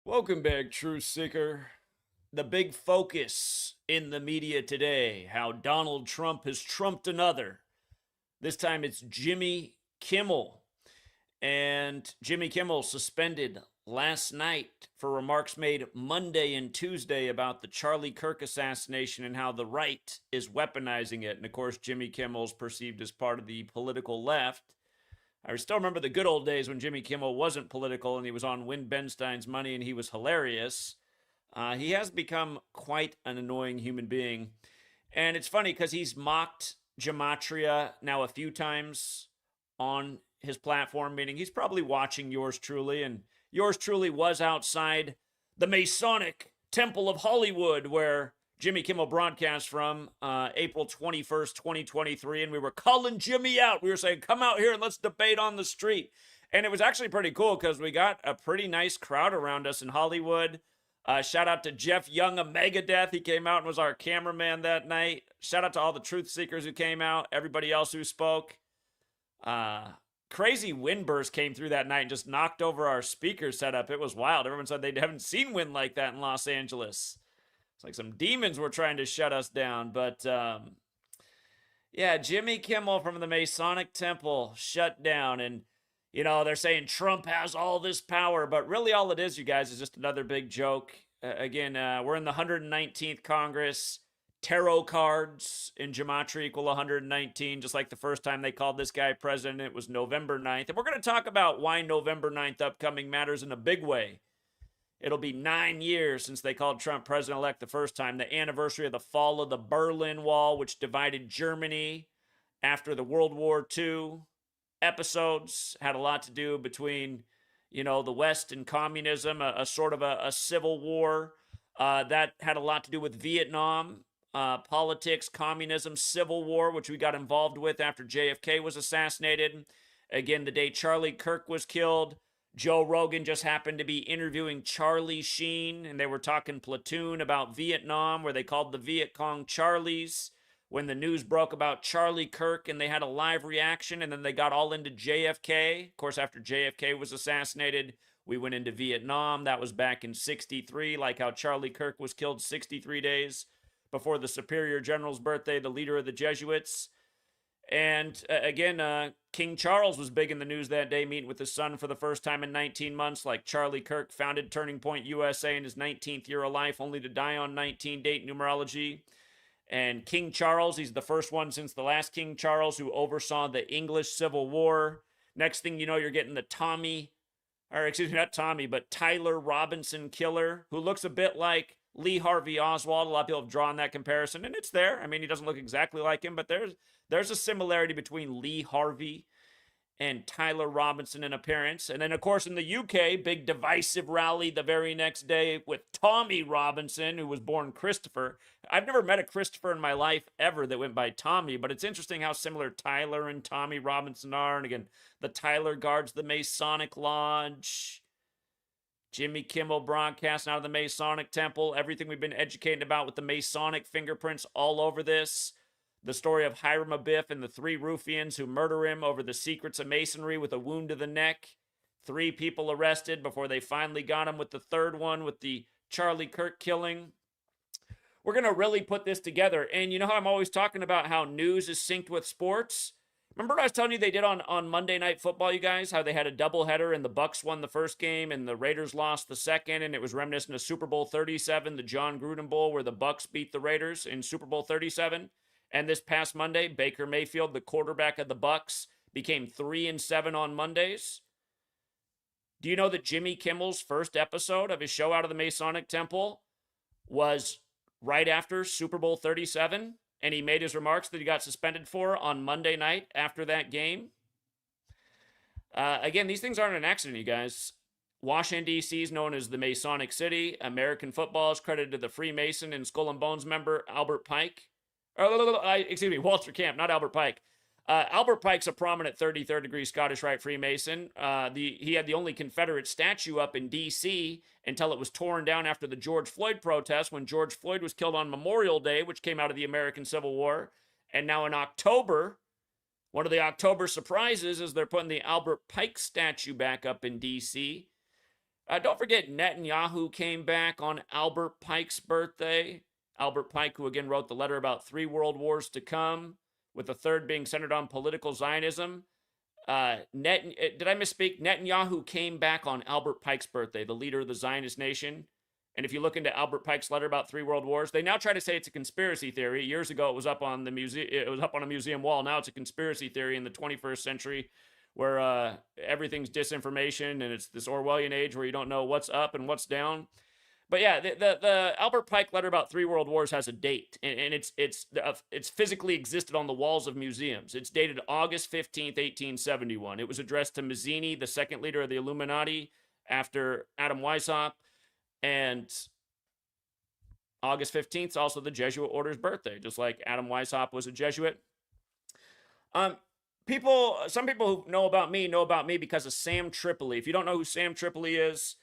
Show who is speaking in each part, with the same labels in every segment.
Speaker 1: Welcome back, Truth Seeker. The big focus in the media today, how Donald Trump has trumped another. This time it's Jimmy Kimmel. And Jimmy Kimmel suspended last night for remarks made Monday and Tuesday about the Charlie Kirk assassination and how the right is weaponizing it. And of course, Jimmy Kimmel's perceived as part of the political left. I still remember the good old days when Jimmy Kimmel wasn't political and he was on Win Benstein's Money and he was hilarious. He has become quite an annoying human being. And it's funny because he's mocked Gematria now a few times on his platform, meaning he's probably watching yours truly. And yours truly was outside the Masonic Temple of Hollywood, where Jimmy Kimmel broadcast from April 21st, 2023. And we were calling Jimmy out. We were saying, come out here and let's debate on the street. And it was actually pretty cool because we got a pretty nice crowd around us in Hollywood. Shout out to Jeff Young of Megadeth. He came out and was our cameraman that night. Shout out to all the truth seekers who came out, everybody else who spoke. Crazy wind burst came through that night and just knocked over our speaker setup. It was wild. Everyone said they haven't seen wind like that in Los Angeles. It's like some demons were trying to shut us down. But yeah, Jimmy Kimmel from the Masonic Temple shut down. And, you know, they're saying Trump has all this power. But really all it is, you guys, is just another big joke. Again, we're in the 119th Congress. Tarot cards in Gematria equal 119, just like the first time they called this guy president. It was November 9th. And we're going to talk about why November 9th upcoming matters in a big way. It'll be 9 years since they called Trump president-elect the first time, the anniversary of the fall of the Berlin Wall, which divided Germany after the World War II episodes. Had a lot to do between, you know, the West and communism, a sort of a civil war. That had a lot to do with Vietnam. Politics, communism, civil war, which we got involved with after JFK was assassinated. Again, the day Charlie Kirk was killed, Joe Rogan just happened to be interviewing Charlie Sheen, and they were talking platoon about Vietnam, where they called the Viet Cong Charlies. When the news broke about Charlie Kirk, and they had a live reaction, and then they got all into JFK. Of course, after JFK was assassinated, we went into Vietnam. That was back in 63, like how Charlie Kirk was killed 63 days before the Superior General's birthday, the leader of the Jesuits. And again, King Charles was big in the news that day, meeting with his son for the first time in 19 months, like Charlie Kirk founded Turning Point USA in his 19th year of life, only to die on 19 date numerology. And King Charles, he's the first one since the last King Charles who oversaw the English Civil War. Next thing you know, you're getting the Tyler Robinson killer, who looks a bit like Lee Harvey Oswald. A lot of people have drawn that comparison, and it's there. I mean, he doesn't look exactly like him, but there's a similarity between Lee Harvey and Tyler Robinson in appearance. And then, of course, in the UK, big divisive rally the very next day with Tommy Robinson, who was born Christopher. I've never met a Christopher in my life ever that went by Tommy, but it's interesting how similar Tyler and Tommy Robinson are. And again, the Tyler guards the Masonic Lodge. Jimmy Kimmel broadcasting out of the Masonic Temple. Everything we've been educated about with the Masonic fingerprints all over this. The story of Hiram Abiff and the 3 ruffians who murder him over the secrets of Masonry with a wound to the neck. 3 people arrested before they finally got him with the 3rd one with the Charlie Kirk killing. We're going to really put this together. And you know how I'm always talking about how news is synced with sports? Remember what I was telling you they did on Monday Night Football, you guys? How they had a doubleheader and the Bucs won the first game and the Raiders lost the second, and it was reminiscent of Super Bowl 37, the John Gruden Bowl, where the Bucs beat the Raiders in Super Bowl 37. And this past Monday, Baker Mayfield, the quarterback of the Bucs, became 3-7 on Mondays. Do you know that Jimmy Kimmel's first episode of his show out of the Masonic Temple was right after Super Bowl 37? And he made his remarks that he got suspended for on Monday night after that game. Again, these things aren't an accident, you guys. Washington, D.C. is known as the Masonic City. American football is credited to the Freemason and Skull and Bones member Albert Pike. Walter Camp, not Albert Pike. Albert Pike's a prominent 33rd degree Scottish Rite Freemason. He had the only Confederate statue up in D.C. until it was torn down after the George Floyd protest, when George Floyd was killed on Memorial Day, which came out of the American Civil War. And now in October, one of the October surprises is they're putting the Albert Pike statue back up in D.C. Don't forget, Netanyahu came back on Albert Pike's birthday. Albert Pike, who again wrote the letter about 3 world wars to come, with the third being centered on political Zionism. Did I misspeak? Netanyahu came back on Albert Pike's birthday, the leader of the Zionist nation. And if you look into Albert Pike's letter about 3 world wars, they now try to say it's a conspiracy theory. Years ago, it was up on the it was up on a museum wall. Now it's a conspiracy theory in the 21st century, where everything's disinformation, and it's this Orwellian age where you don't know what's up and what's down. But yeah, the Albert Pike letter about 3 world wars has a date, and it's physically existed on the walls of museums. It's dated August 15th, 1871. It was addressed to Mazzini, the second leader of the Illuminati after Adam Weishaupt, and August 15th is also the Jesuit order's birthday, just like Adam Weishaupt was a Jesuit. Some people who know about me because of Sam Tripoli. If you don't know who Sam Tripoli is,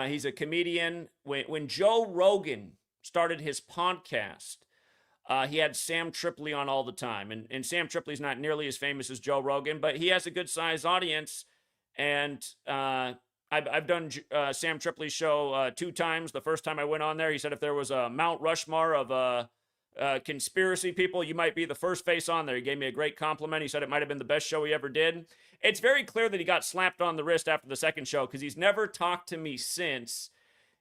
Speaker 1: he's a comedian. When Joe Rogan started his podcast, he had Sam Tripoli on all the time. And Sam Tripoli's not nearly as famous as Joe Rogan, but he has a good-sized audience. And I've done Sam Tripoli's show 2 times. The first time I went on there, he said if there was a Mount Rushmore of conspiracy people, you might be the first face on there. He gave me a great compliment. He said it might have been the best show he ever did. It's very clear that he got slapped on the wrist after the second show because he's never talked to me since.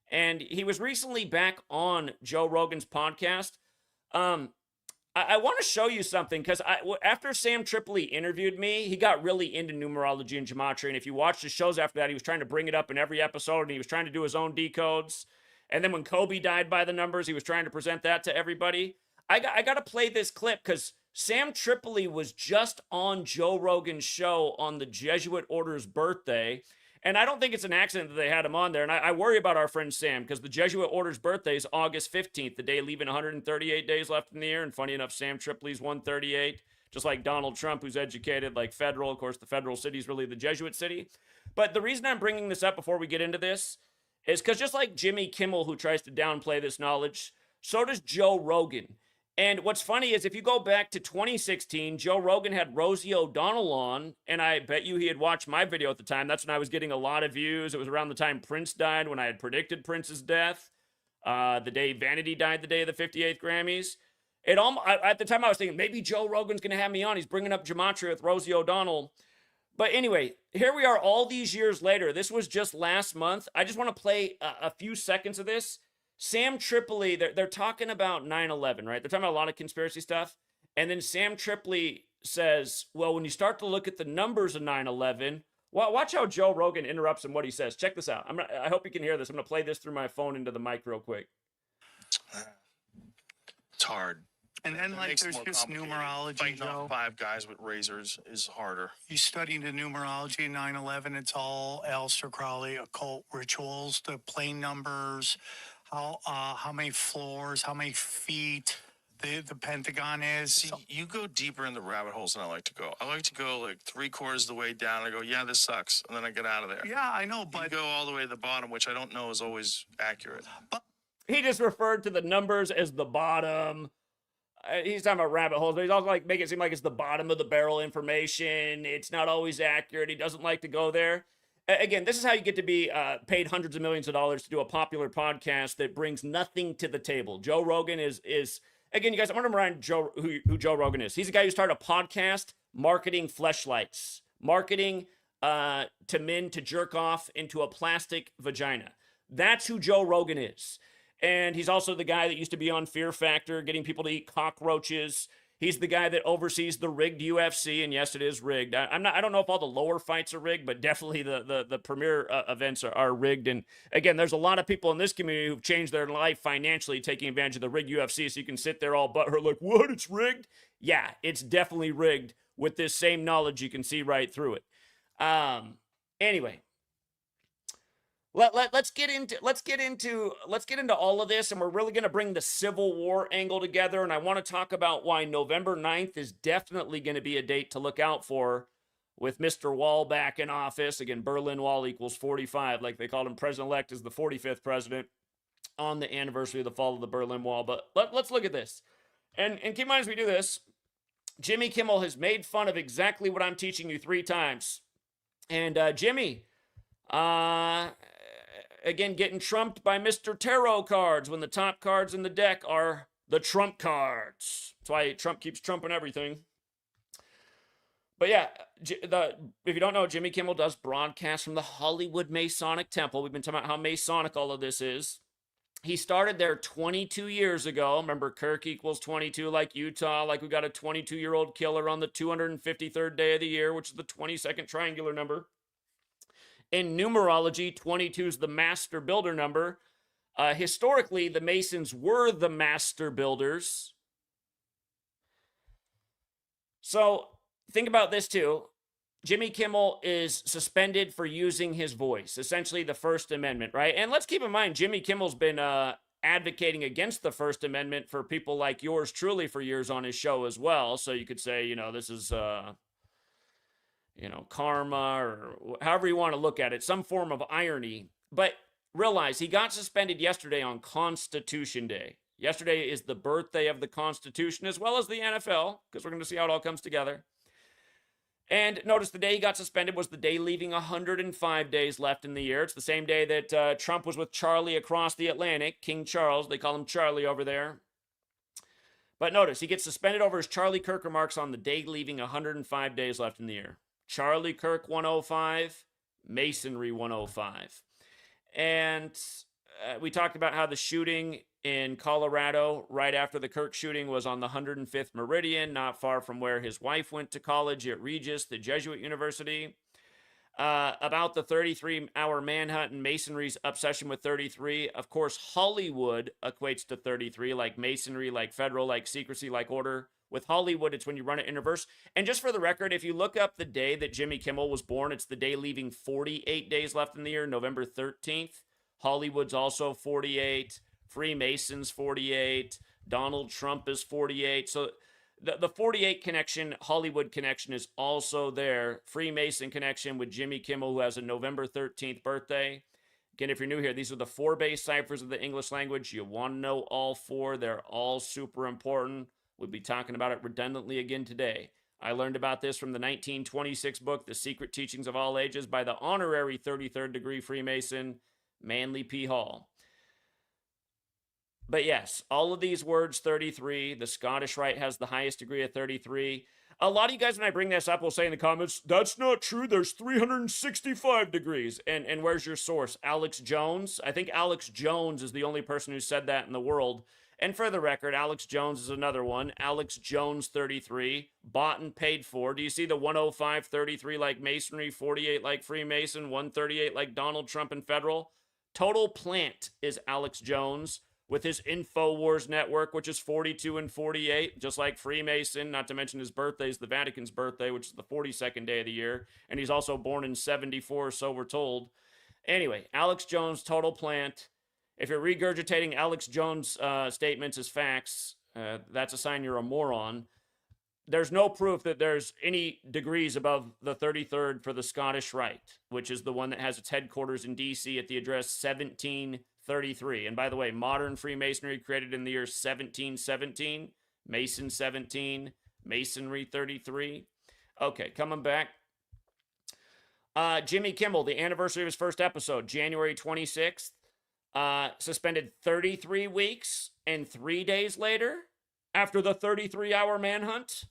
Speaker 1: And he was recently back on Joe Rogan's podcast. I want to show you something because after Sam Tripoli interviewed me, he got really into numerology and gematria. And if you watch the shows after that, he was trying to bring it up in every episode, and he was trying to do his own decodes. And then when Kobe died by the numbers, he was trying to present that to everybody. I got to play this clip because Sam Tripoli was just on Joe Rogan's show on the Jesuit order's birthday. And I don't think it's an accident that they had him on there. And I worry about our friend Sam because the Jesuit order's birthday is August 15th, the day leaving 138 days left in the year. And funny enough, Sam Tripoli's 138, just like Donald Trump, who's educated like federal. Of course, the federal city is really the Jesuit city. But the reason I'm bringing this up before we get into this is because just like Jimmy Kimmel, who tries to downplay this knowledge, so does Joe Rogan. And what's funny is if you go back to 2016, Joe Rogan had Rosie O'Donnell on, and I bet you he had watched my video at the time. That's when I was getting a lot of views. It was around the time Prince died, when I had predicted Prince's death. The day Vanity died, the day of the 58th Grammys. At the time I was thinking, maybe Joe Rogan's going to have me on. He's bringing up Gematria with Rosie O'Donnell. But anyway, here we are all these years later. This was just last month. I just want to play a few seconds of this. Sam Tripoli, they're talking about 9/11, right? They're talking about a lot of conspiracy stuff. And then Sam Tripoli says, well, when you start to look at the numbers of 9/11, well, watch how Joe Rogan interrupts him what he says. Check this out. I hope you can hear this. I'm going to play this through my phone into the mic real quick.
Speaker 2: It's hard.
Speaker 3: And then, like, there's just numerology,
Speaker 2: Fighting
Speaker 3: Joe.
Speaker 2: off 5 guys with razors is harder.
Speaker 3: You studying the numerology in 9/11, it's all Aleister Crowley occult rituals, the plane numbers, how many floors, how many feet the Pentagon is.
Speaker 2: See, you go deeper in the rabbit holes than I like to go. I like to go like 3/4 of the way down. I go, yeah, this sucks. And then I get out of there.
Speaker 3: Yeah, I know, but
Speaker 2: you go all the way to the bottom, which I don't know is always accurate.
Speaker 3: But
Speaker 1: he just referred to the numbers as the bottom. He's talking about rabbit holes, but he's also like making it seem like it's the bottom of the barrel information. It's not always accurate. He doesn't like to go there. Again, this is how you get to be paid hundreds of millions of dollars to do a popular podcast that brings nothing to the table. Joe Rogan is again, you guys, I want to remind Joe who Joe Rogan is. He's a guy who started a podcast marketing fleshlights, marketing to men to jerk off into a plastic vagina. That's who Joe Rogan is. And he's also the guy that used to be on Fear Factor, getting people to eat cockroaches. He's the guy that oversees the rigged UFC, and yes, it is rigged. I don't know if all the lower fights are rigged, but definitely the premier events are rigged. And again, there's a lot of people in this community who've changed their life financially taking advantage of the rigged UFC. So you can sit there all butthurt like, what? It's rigged? Yeah, it's definitely rigged. With this same knowledge, you can see right through it. Anyway. Let's get into all of this, and we're really going to bring the Civil War angle together, and I want to talk about why November 9th is definitely going to be a date to look out for with Mr. Wall back in office. Again, Berlin Wall equals 45, like they called him. President-elect is the 45th president on the anniversary of the fall of the Berlin Wall. But let's look at this. And keep in mind as we do this, Jimmy Kimmel has made fun of exactly what I'm teaching you 3 times. And Jimmy, again, getting trumped by Mr. Tarot cards when the top cards in the deck are the trump cards. That's why Trump keeps trumping everything. But yeah, if you don't know, Jimmy Kimmel does broadcast from the Hollywood Masonic Temple. We've been talking about how Masonic all of this is. He started there 22 years ago. Remember, Kirk equals 22 like Utah, like we got a 22-year-old killer on the 253rd day of the year, which is the 22nd triangular number. In numerology, 22 is the master builder number. Historically, the Masons were the master builders. So think about this too. Jimmy Kimmel is suspended for using his voice, essentially the First Amendment, right? And let's keep in mind, Jimmy Kimmel's been advocating against the First Amendment for people like yours truly for years on his show as well. So you could say, this is, karma, or however you want to look at it, some form of irony. But realize he got suspended yesterday on Constitution Day. Yesterday is the birthday of the Constitution as well as the NFL, because we're going to see how it all comes together. And notice the day he got suspended was the day leaving 105 days left in the year. It's the same day that Trump was with Charlie across the Atlantic, King Charles. They call him Charlie over there. But notice, he gets suspended over his Charlie Kirk remarks on the day leaving 105 days left in the year. Charlie Kirk 105, Masonry 105. And we talked about how the shooting in Colorado right after the Kirk shooting was on the 105th meridian, not far from where his wife went to college at Regis, the Jesuit university. About the 33-hour manhunt and Masonry's obsession with 33. Of course, Hollywood equates to 33, like Masonry, like federal, like secrecy, like order. With Hollywood, it's when you run it in reverse. And just for the record, if you look up the day that Jimmy Kimmel was born, it's the day leaving 48 days left in the year, November 13th. Hollywood's also 48. Freemasons 48. Donald Trump is 48. So the 48 connection, Hollywood connection is also there. Freemason connection with Jimmy Kimmel, who has a November 13th birthday. Again, if you're new here, these are the 4 base ciphers of the English language. You want to know all 4. They're all super important. We'll be talking about it redundantly again today. I learned about this from the 1926 book, The Secret Teachings of All Ages, by the honorary 33rd degree Freemason, Manly P. Hall. But yes, all of these words, 33, the Scottish Rite has the highest degree of 33. A lot of you guys, when I bring this up, will say in the comments, that's not true, there's 365 degrees. And where's your source? Alex Jones? I think Alex Jones is the only person who said that in the world. And for the record, Alex Jones is another one. Alex Jones 33, bought and paid for. Do you see the 105, 33 like Masonry, 48 like Freemason, 138 like Donald Trump and federal? Total plant is Alex Jones with his InfoWars network, which is 42 and 48, just like Freemason, not to mention his birthday is the Vatican's birthday, which is the 42nd day of the year. And he's also born in 74, so we're told. Anyway, Alex Jones, total plant. If you're regurgitating Alex Jones' statements as facts, that's a sign you're a moron. There's no proof that there's any degrees above the 33rd for the Scottish Rite, which is the one that has its headquarters in D.C. at the address 1733. And by the way, modern Freemasonry created in the year 1717, Mason 17, Masonry 33. Okay, coming back. Jimmy Kimmel, the anniversary of his first episode, January 26th. Suspended 33 weeks and 3 days later after the 33-hour manhunt.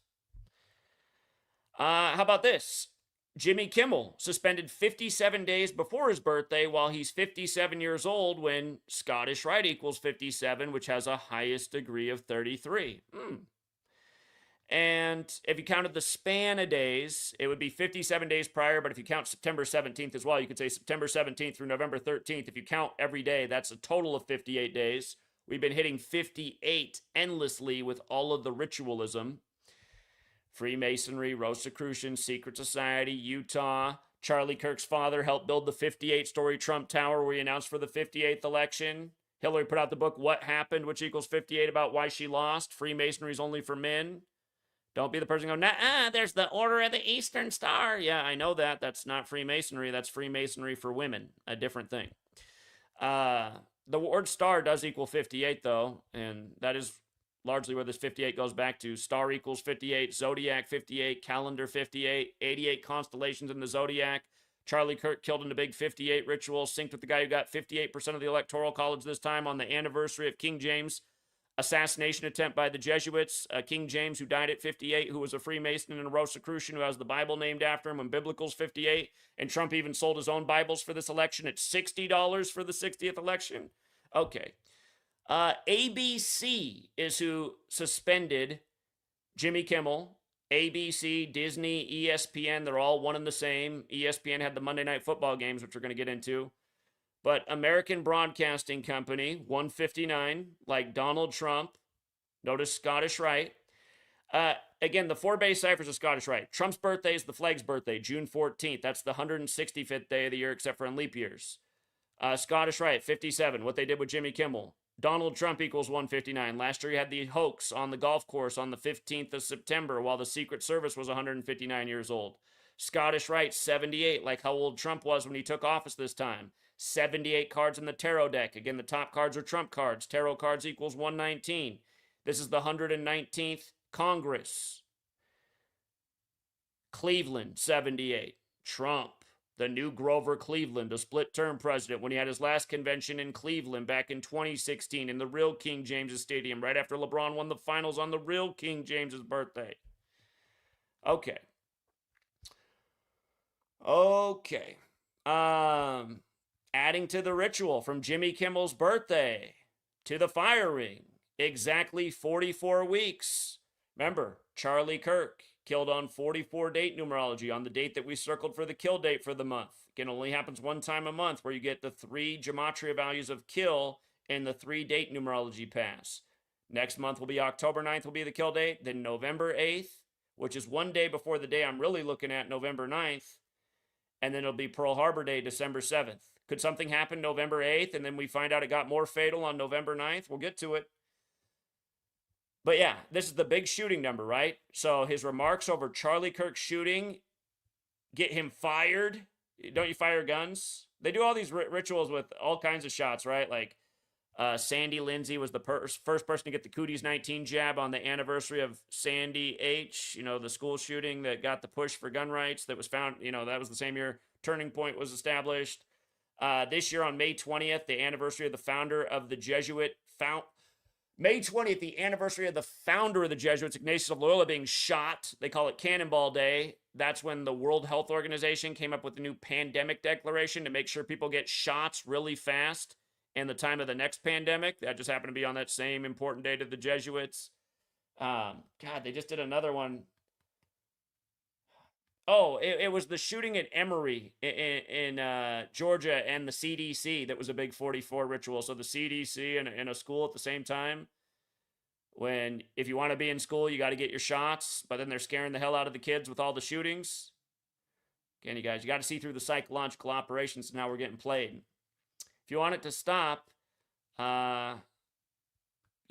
Speaker 1: How about this? Jimmy Kimmel suspended 57 days before his birthday while he's 57 years old when Scottish Rite equals 57, which has a highest degree of 33. And if you counted the span of days, it would be 57 days prior, but if you count September 17th as well, you could say September 17th through November 13th. If you count every day, that's a total of 58 days. We've been hitting 58 endlessly with all of the ritualism. Freemasonry, Rosicrucian, Secret Society, Utah. Charlie Kirk's father helped build the 58-story Trump Tower where he announced for the 58th election. Hillary put out the book, What Happened, which equals 58, about why she lost. Freemasonry's only for men. Don't be the person going, nah, there's the Order of the Eastern Star. Yeah, I know that. That's not Freemasonry. That's Freemasonry for women. A different thing. The word star does equal 58, though, and that is largely where this 58 goes back to. Star equals 58, zodiac 58, calendar 58, 88 constellations in the zodiac, Charlie Kirk killed in the big 58 ritual, synced with the guy who got 58% of the Electoral College this time on the anniversary of King James' assassination attempt by the Jesuits. King James, who died at 58, who was a Freemason and a Rosicrucian, who has the Bible named after him when Biblical's 58. And Trump even sold his own Bibles for this election at $60 for the 60th election. Okay. ABC is who suspended Jimmy Kimmel. ABC, Disney, ESPN, they're all one and the same. ESPN had the Monday Night Football games, which we're going to get into. But American Broadcasting Company, 159, like Donald Trump. Notice Scottish Rite. Again, the 4 base ciphers of Scottish Rite. Trump's birthday is the flag's birthday, June 14th. That's the 165th day of the year, except for in leap years. Scottish Rite, 57, what they did with Jimmy Kimmel. Donald Trump equals 159. Last year, you had the hoax on the golf course on the 15th of September while the Secret Service was 159 years old. Scottish Rite, 78, like how old Trump was when he took office this time. 78 cards in the tarot deck. Again, the top cards are Trump cards. Tarot cards equals 119. This is the 119th Congress. Cleveland, 78. Trump. The new Grover Cleveland, a split-term president, when he had his last convention in Cleveland back in 2016 in the real King James's Stadium, right after LeBron won the finals on the real King James's birthday. Okay. Adding to the ritual from Jimmy Kimmel's birthday to the firing, exactly 44 weeks. Remember, Charlie Kirk killed on 44 date numerology on the date that we circled for the kill date for the month. Again, only happens one time a month where you get the 3 gematria values of kill and the 3 date numerology pass. Next month will be October 9th will be the kill date, then November 8th, which is one day before the day I'm really looking at, November 9th, and then it'll be Pearl Harbor Day, December 7th. Could something happen November 8th and then we find out it got more fatal on November 9th? We'll get to it. But yeah, this is the big shooting number, right? So his remarks over Charlie Kirk's shooting get him fired. Don't you fire guns? They do all these rituals with all kinds of shots, right? Like Sandy Lindsay was the first person to get the Cooties 19 jab on the anniversary of Sandy H., the school shooting that got the push for gun rights that was found, that was the same year Turning Point was established. This year on May 20th, the anniversary of the founder of the Jesuit May 20th, the anniversary of the founder of the Jesuits, Ignatius of Loyola, being shot. They call it Cannonball Day. That's when the World Health Organization came up with the new pandemic declaration to make sure people get shots really fast in the time of the next pandemic. That just happened to be on that same important day to the Jesuits. God, they just did another one. Oh, it was the shooting at Emory in Georgia and the CDC that was a big 44 ritual. So the CDC and a school at the same time. When, if you want to be in school, you got to get your shots, but then they're scaring the hell out of the kids with all the shootings. Again, you guys, you got to see through the psychological operations, and now we're getting played. If you want it to stop, you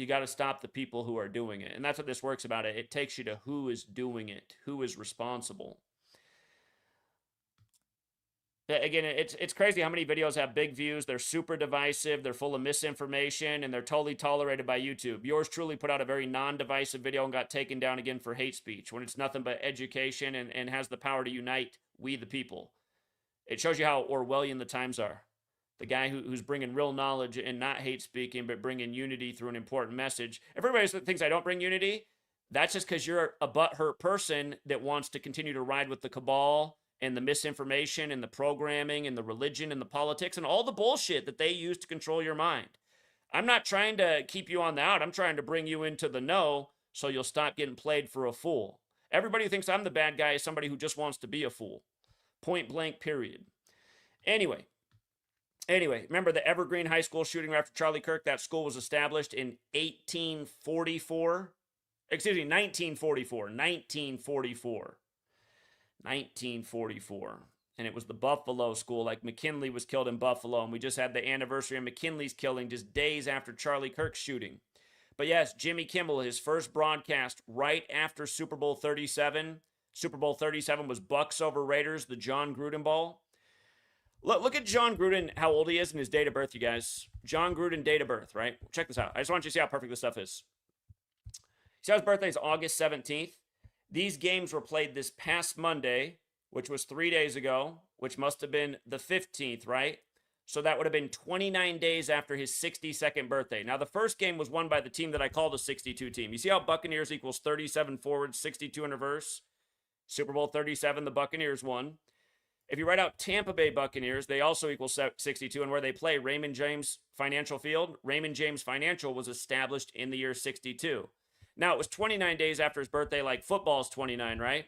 Speaker 1: got to stop the people who are doing it. And that's what this works about. It takes you to who is doing it, who is responsible. Again, it's crazy how many videos have big views. They're super divisive. They're full of misinformation, and they're totally tolerated by YouTube. Yours truly put out a very non-divisive video and got taken down again for hate speech when it's nothing but education and has the power to unite we the people. It shows you how Orwellian the times are. The guy who's bringing real knowledge and not hate speaking, but bringing unity through an important message. Everybody thinks I don't bring unity. That's just because you're a butthurt person that wants to continue to ride with the cabal and the misinformation and the programming and the religion and the politics and all the bullshit that they use to control your mind. I'm not trying to keep you on the out. I'm trying to bring you into the know so you'll stop getting played for a fool. Everybody who thinks I'm the bad guy is somebody who just wants to be a fool. Point blank, period. Anyway, remember the Evergreen High School shooting after Charlie Kirk? That school was established in 1944. Excuse me, 1944. 1944. And it was the Buffalo school, like McKinley was killed in Buffalo, and we just had the anniversary of McKinley's killing just days after Charlie Kirk's shooting. But yes, Jimmy Kimmel, his first broadcast right after Super Bowl 37. Super Bowl 37 was Bucks over Raiders, the John Gruden Bowl. Look at John Gruden, how old he is and his date of birth, you guys. John Gruden, date of birth, right? Check this out. I just want you to see how perfect this stuff is. See how his birthday is August 17th? These games were played this past Monday, which was 3 days ago, which must have been the 15th, right? So that would have been 29 days after his 62nd birthday. Now, the first game was won by the team that I call the 62 team. You see how Buccaneers equals 37 forwards, 62 in reverse? Super Bowl 37, the Buccaneers won. If you write out Tampa Bay Buccaneers, they also equal 62, and where they play, Raymond James Financial Field. Raymond James Financial was established in the year 62. Now, it was 29 days after his birthday, like football's 29, right?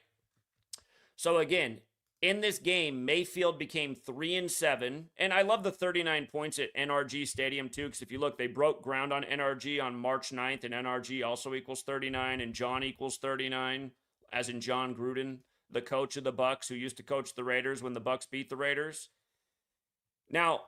Speaker 1: So again, in this game, Mayfield became 3-7, and I love the 39 points at NRG Stadium too, because if you look, they broke ground on NRG on March 9th, and NRG also equals 39, and John equals 39, as in John Gruden, the coach of the Bucs, who used to coach the Raiders when the Bucs beat the Raiders. Now,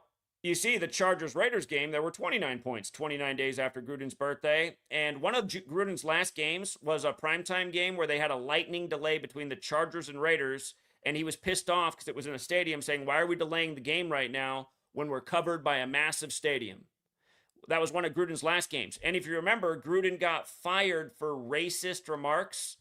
Speaker 1: you see the Chargers-Raiders game, there were 29 points 29 days after Gruden's birthday, and one of Gruden's last games was a primetime game where they had a lightning delay between the Chargers and Raiders, and he was pissed off because it was in a stadium saying, why are we delaying the game right now when we're covered by a massive stadium? That was one of Gruden's last games. And if you remember, Gruden got fired for racist remarks.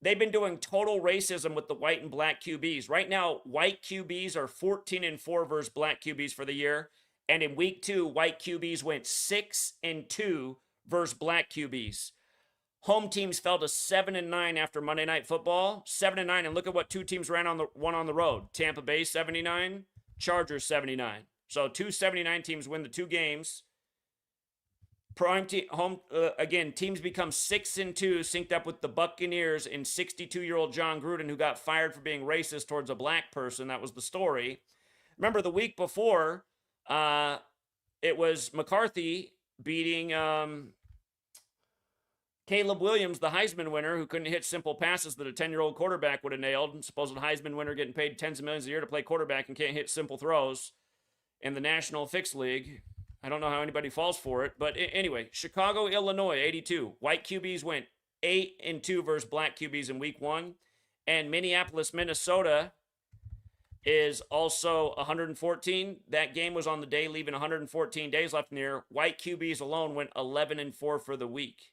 Speaker 1: They've been doing total racism with the white and black QBs. Right now, white QBs are 14-4 versus black QBs for the year. And in week 2, white QBs went 6-2 versus black QBs. Home teams fell to 7-9 after Monday Night Football. 7-9, and look at what two teams ran on the road. Tampa Bay 79, Chargers 79. So two 79 teams win the two games. Prime team home again. Teams become 6-2, synced up with the Buccaneers and 62-year-old John Gruden, who got fired for being racist towards a black person. That was the story. Remember the week before, it was McCarthy beating Caleb Williams, the Heisman winner, who couldn't hit simple passes that a 10-year-old quarterback would have nailed. Supposed Heisman winner getting paid tens of millions a year to play quarterback and can't hit simple throws in the National Fixed League. I don't know how anybody falls for it. But anyway, Chicago, Illinois, 82. White QBs went 8-2 versus black QBs in week 1. And Minneapolis, Minnesota is also 114. That game was on the day, leaving 114 days left in the year. White QBs alone went 11-4 for the week.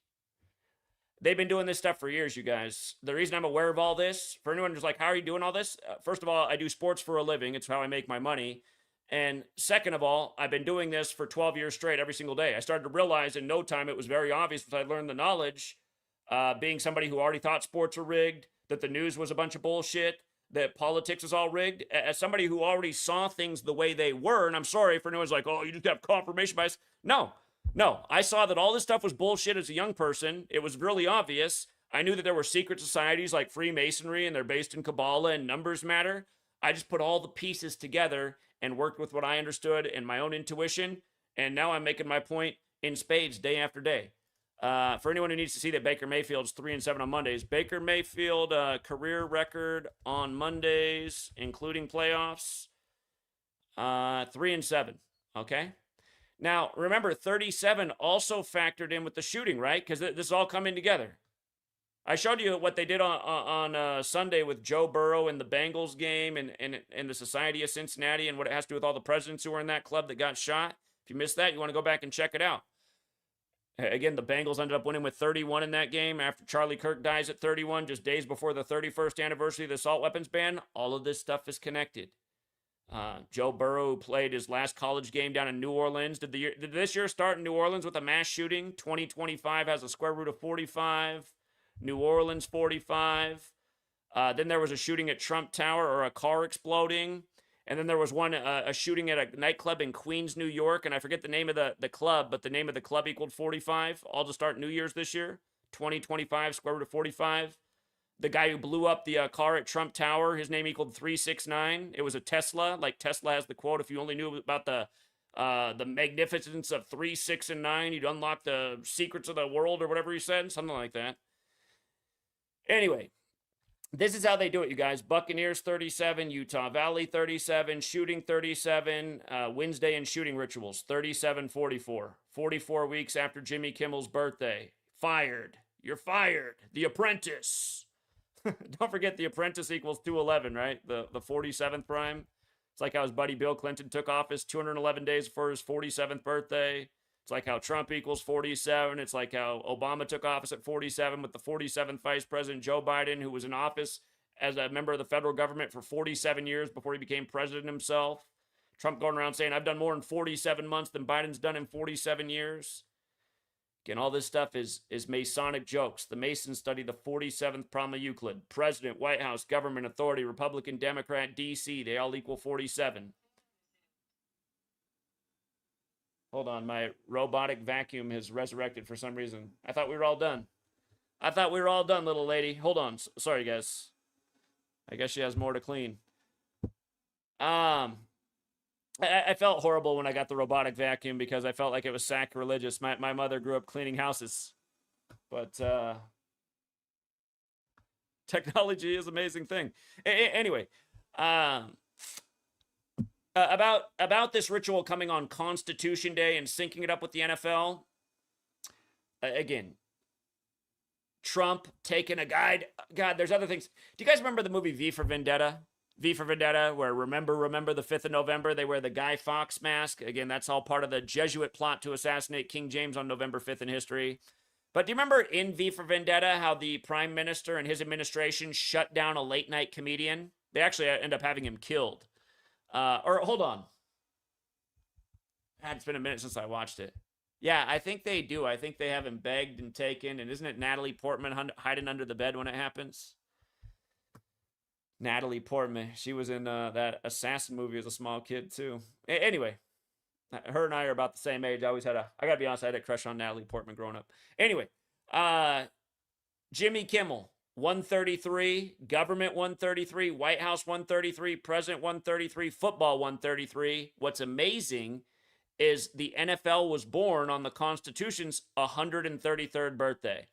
Speaker 1: They've been doing this stuff for years, you guys. The reason I'm aware of all this, for anyone who's like, how are you doing all this? First of all, I do sports for a living. It's how I make my money. And second of all, I've been doing this for 12 years straight every single day. I started to realize in no time, it was very obvious once I learned the knowledge, being somebody who already thought sports were rigged, that the news was a bunch of bullshit, that politics is all rigged. As somebody who already saw things the way they were, and I'm sorry for anyone who's like, oh, you just have confirmation bias. No, I saw that all this stuff was bullshit as a young person. It was really obvious. I knew that there were secret societies like Freemasonry, and they're based in Kabbalah and numbers matter. I just put all the pieces together and worked with what I understood and my own intuition, and now I'm making my point in spades day after day. For anyone who needs to see that Baker Mayfield's 3-7 on Mondays, Baker Mayfield career record on Mondays, including playoffs, 3-7. Okay. Now, remember, 37 also factored in with the shooting, right? Because this is all coming together. I showed you what they did on Sunday with Joe Burrow and the Bengals game and the Society of Cincinnati and what it has to do with all the presidents who were in that club that got shot. If you missed that, you want to go back and check it out. Again, the Bengals ended up winning with 31 in that game after Charlie Kirk dies at 31, just days before the 31st anniversary of the assault weapons ban. All of this stuff is connected. Joe Burrow played his last college game down in New Orleans. Did this year start in New Orleans with a mass shooting? 2025 has a square root of 45. New Orleans 45. Then there was a shooting at Trump Tower, or a car exploding. And then there was one, a shooting at a nightclub in Queens, New York. And I forget the name of the club, but the name of the club equaled 45. All to start New Year's this year. 2025, square root of 45. The guy who blew up the car at Trump Tower, his name equaled 369. It was a Tesla. Like Tesla has the quote, if you only knew about the magnificence of 3, 6, and 9, you'd unlock the secrets of the world, or whatever he said. Something like that. Anyway, this is how they do it, you guys. Buccaneers 37, Utah Valley 37, shooting 37, Wednesday and shooting rituals 37-44. 44 weeks after Jimmy Kimmel's birthday. Fired. You're fired. The Apprentice. Don't forget The Apprentice equals 211, right? The 47th prime. It's like how his buddy Bill Clinton took office 211 days before his 47th birthday. It's like how Trump equals 47. It's like how Obama took office at 47 with the 47th Vice President Joe Biden, who was in office as a member of the federal government for 47 years before he became president himself. Trump going around saying, I've done more in 47 months than Biden's done in 47 years. Again, all this stuff is Masonic jokes. The Masons study the 47th problem of Euclid. President, White House, government, authority, Republican, Democrat, DC, they all equal 47. Hold on, my robotic vacuum has resurrected for some reason. I thought we were all done. I thought we were all done, little lady. Hold on. Sorry, guys. I guess she has more to clean. I felt horrible when I got the robotic vacuum because I felt like it was sacrilegious. My mother grew up cleaning houses. But technology is an amazing thing. Anyway, about this ritual coming on Constitution Day and syncing it up with the NFL. Again, Trump taking a guide. God, there's other things. Do you guys remember the movie V for Vendetta? V for Vendetta, where remember the 5th of November, they wear the Guy Fawkes mask. Again, that's all part of the Jesuit plot to assassinate King James on November 5th in history. But do you remember in V for Vendetta how the prime minister and his administration shut down a late night comedian? They actually end up having him killed. Or hold on. It's been a minute since I watched it. Yeah, I think they do. I think they have him begged and taken. And isn't it Natalie Portman hiding under the bed when it happens? Natalie Portman. She was in that Assassin movie as a small kid, too. Anyway, her and I are about the same age. I gotta be honest, I had a crush on Natalie Portman growing up. Anyway, Jimmy Kimmel, 133, government 133, White House 133, president 133, football 133. What's amazing is the NFL was born on the Constitution's 133rd birthday.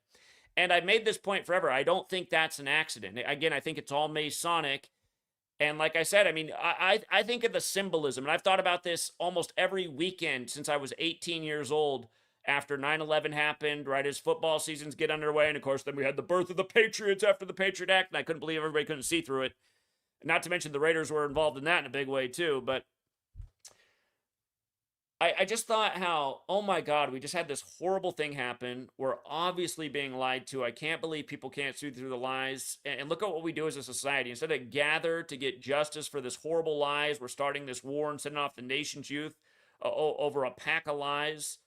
Speaker 1: And I've made this point forever. I don't think that's an accident. Again, I think it's all Masonic. And like I said, I mean, I think of the symbolism. And I've thought about this almost every weekend since I was 18 years old after 9/11 happened, right as football seasons get underway. And of course, then we had the birth of the Patriots after the Patriot Act. And I couldn't believe everybody couldn't see through it. Not to mention the Raiders were involved in that in a big way too. But I just thought how, oh my God, we just had this horrible thing happen. We're obviously being lied to. I can't believe people can't see through the lies. And look at what we do as a society. Instead of gather to get justice for this horrible lies, we're starting this war and sending off the nation's youth over a pack of lies.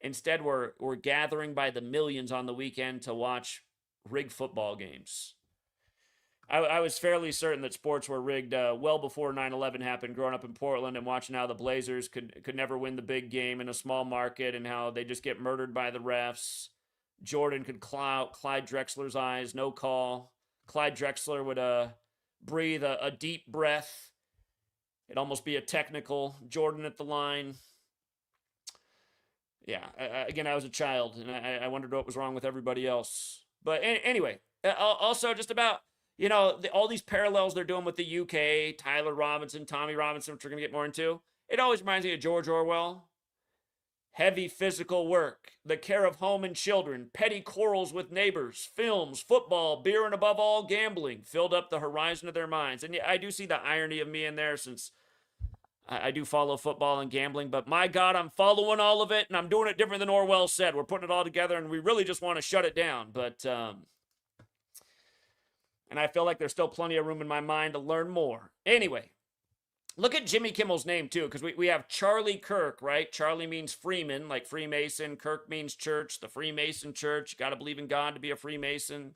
Speaker 1: Instead, we're gathering by the millions on the weekend to watch rigged football games. I was fairly certain that sports were rigged well before 9/11 happened, growing up in Portland and watching how the Blazers could never win the big game in a small market and how they just get murdered by the refs. Jordan could clout Clyde Drexler's eyes, no call. Clyde Drexler would breathe a deep breath. It'd almost be a technical. Jordan at the line. Yeah, again, I was a child, and I wondered what was wrong with everybody else. But anyway, also just about, you know, all these parallels they're doing with the UK, Tyler Robinson, Tommy Robinson, which we're going to get more into. It always reminds me of George Orwell. Heavy physical work, the care of home and children, petty quarrels with neighbors, films, football, beer, and above all, gambling filled up the horizon of their minds. And I do see the irony of me in there since I do follow football and gambling. But my God, I'm following all of it, and I'm doing it different than Orwell said. We're putting it all together, and we really just want to shut it down. But and I feel like there's still plenty of room in my mind to learn more. Anyway, look at Jimmy Kimmel's name, too, because we have Charlie Kirk, right? Charlie means Freeman, like Freemason. Kirk means church, the Freemason church. You got to believe in God to be a Freemason.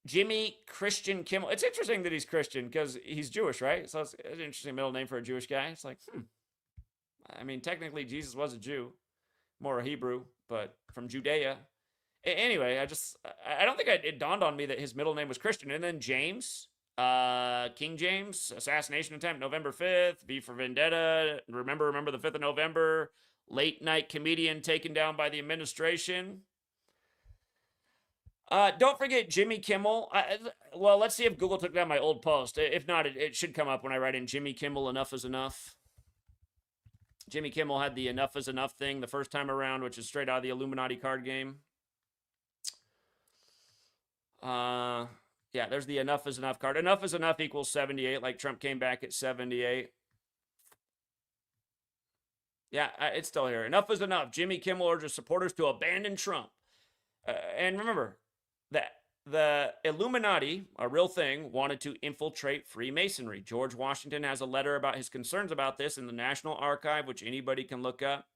Speaker 1: Jimmy Christian Kimmel. It's interesting that he's Christian because he's Jewish, right? So it's an interesting middle name for a Jewish guy. It's like, I mean, technically, Jesus was a Jew, more a Hebrew, but from Judea. Anyway, I don't think it dawned on me that his middle name was Christian. And then James, King James, assassination attempt, November 5th, V for Vendetta, remember the 5th of November, late night comedian taken down by the administration. Don't forget Jimmy Kimmel. Well, let's see if Google took down my old post. If not, it should come up when I write in Jimmy Kimmel, enough is enough. Jimmy Kimmel had the enough is enough thing the first time around, which is straight out of the Illuminati card game. Yeah, there's the enough is enough card. Enough is enough equals 78, like Trump came back at 78. Yeah, it's still here. Enough is enough. Jimmy Kimmel urges supporters to abandon Trump. And remember, that the Illuminati, a real thing, wanted to infiltrate Freemasonry. George Washington has a letter about his concerns about this in the National Archive, which anybody can look up.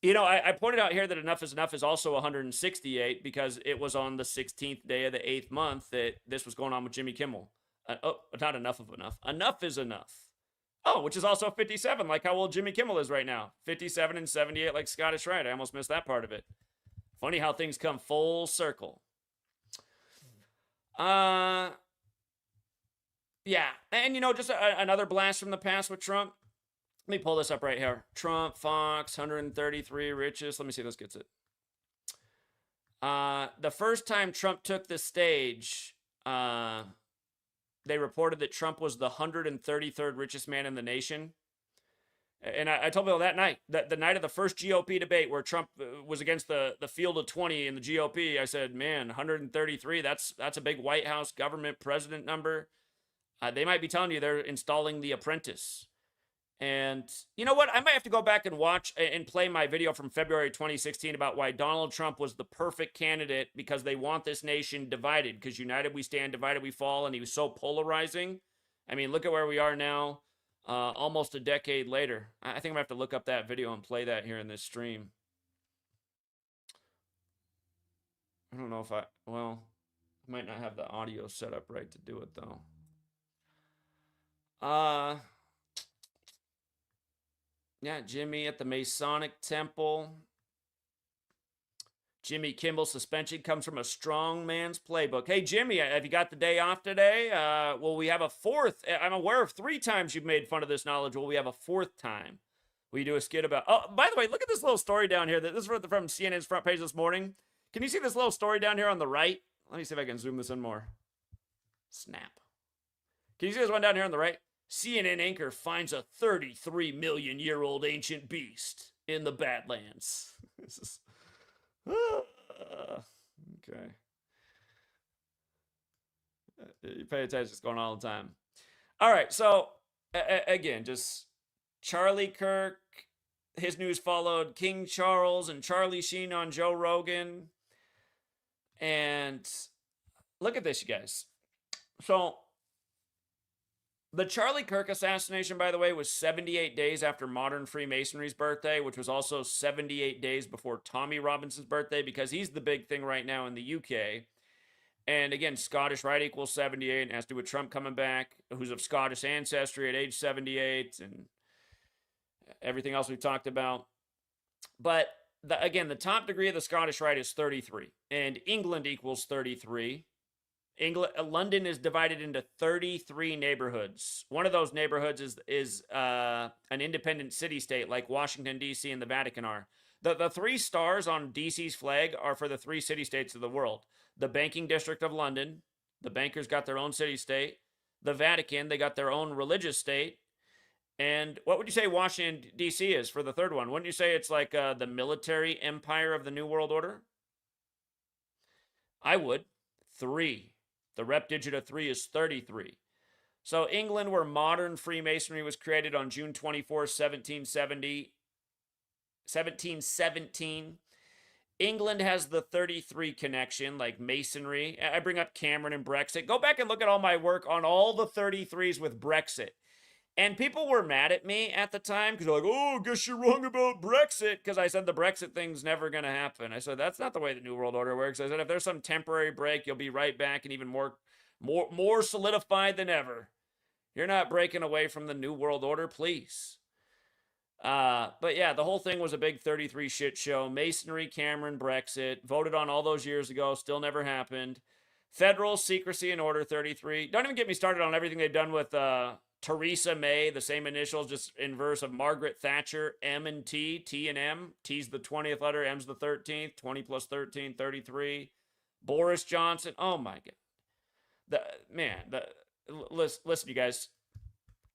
Speaker 1: You know, I pointed out here that Enough is Enough is also 168 because it was on the 16th day of the 8th month that this was going on with Jimmy Kimmel. Oh, not enough of enough. Enough is enough. Oh, which is also 57, like how old Jimmy Kimmel is right now. 57 and 78, like Scottish Rite. I almost missed that part of it. Funny how things come full circle. Yeah. And, you know, just another blast from the past with Trump. Let me pull this up right here. Trump, Fox, 133 richest. Let me see if this gets it. The first time Trump took the stage, they reported that Trump was the 133rd richest man in the nation. And I told people that night, the night of the first GOP debate where Trump was against the field of 20 in the GOP, I said, man, 133, that's a big White House government president number. They might be telling you they're installing The Apprentice. And you know what? I might have to go back and watch and play my video from February 2016 about why Donald Trump was the perfect candidate because they want this nation divided. Because united we stand, divided we fall. And he was so polarizing. I mean, look at where we are now, almost a decade later. I think I'm going to have to look up that video and play that here in this stream. I don't know if I might not have the audio set up right to do it, though. Yeah, Jimmy at the Masonic Temple. Jimmy Kimmel suspension comes from a strong man's playbook. Hey, Jimmy, have you got the day off today? Will we have a fourth? I'm aware of 3 times you've made fun of this knowledge. Will we have a 4th time? Will you do a skit about... Oh, by the way, look at this little story down here. This is from CNN's front page this morning. Can you see this little story down here on the right? Let me see if I can zoom this in more. Snap. Can you see this one down here on the right? CNN anchor finds a 33 million year old ancient beast in the Badlands. This is, okay. You pay attention, it's going on all the time. All right, so again, just Charlie Kirk, his news followed King Charles and Charlie Sheen on Joe Rogan. And look at this, you guys. So the Charlie Kirk assassination, by the way, was 78 days after modern Freemasonry's birthday, which was also 78 days before Tommy Robinson's birthday, because he's the big thing right now in the UK. And again, Scottish Rite equals 78, and has to do with Trump coming back, who's of Scottish ancestry at age 78, and everything else we've talked about. But again, the top degree of the Scottish Rite is 33, and England equals 33. London is divided into 33 neighborhoods. One of those neighborhoods is an independent city-state like Washington, D.C. and the Vatican are. The 3 stars on D.C.'s flag are for the 3 city-states of the world. The banking district of London, the bankers got their own city-state. The Vatican, they got their own religious state. And what would you say Washington, D.C. is for the 3rd one? Wouldn't you say it's like the military empire of the New World Order? I would. 3. The rep digit of 3 is 33. So England, where modern Freemasonry was created on June 24, 1717. England has the 33 connection, like Masonry. I bring up Cameron and Brexit. Go back and look at all my work on all the 33s with Brexit. And people were mad at me at the time because they're like, oh, guess you're wrong about Brexit, because I said the Brexit thing's never going to happen. I said, that's not the way the New World Order works. I said, if there's some temporary break, you'll be right back and even more solidified than ever. You're not breaking away from the New World Order, please. But yeah, the whole thing was a big 33 shit show. Masonry, Cameron, Brexit, voted on all those years ago, still never happened. Federal, secrecy, and order 33. Don't even get me started on everything they've done with Theresa May, the same initials, just inverse of Margaret Thatcher, M and T, T and M. T's the 20th letter, M's the 13th, 20 plus 13, 33. Boris Johnson, oh my God. Listen, you guys.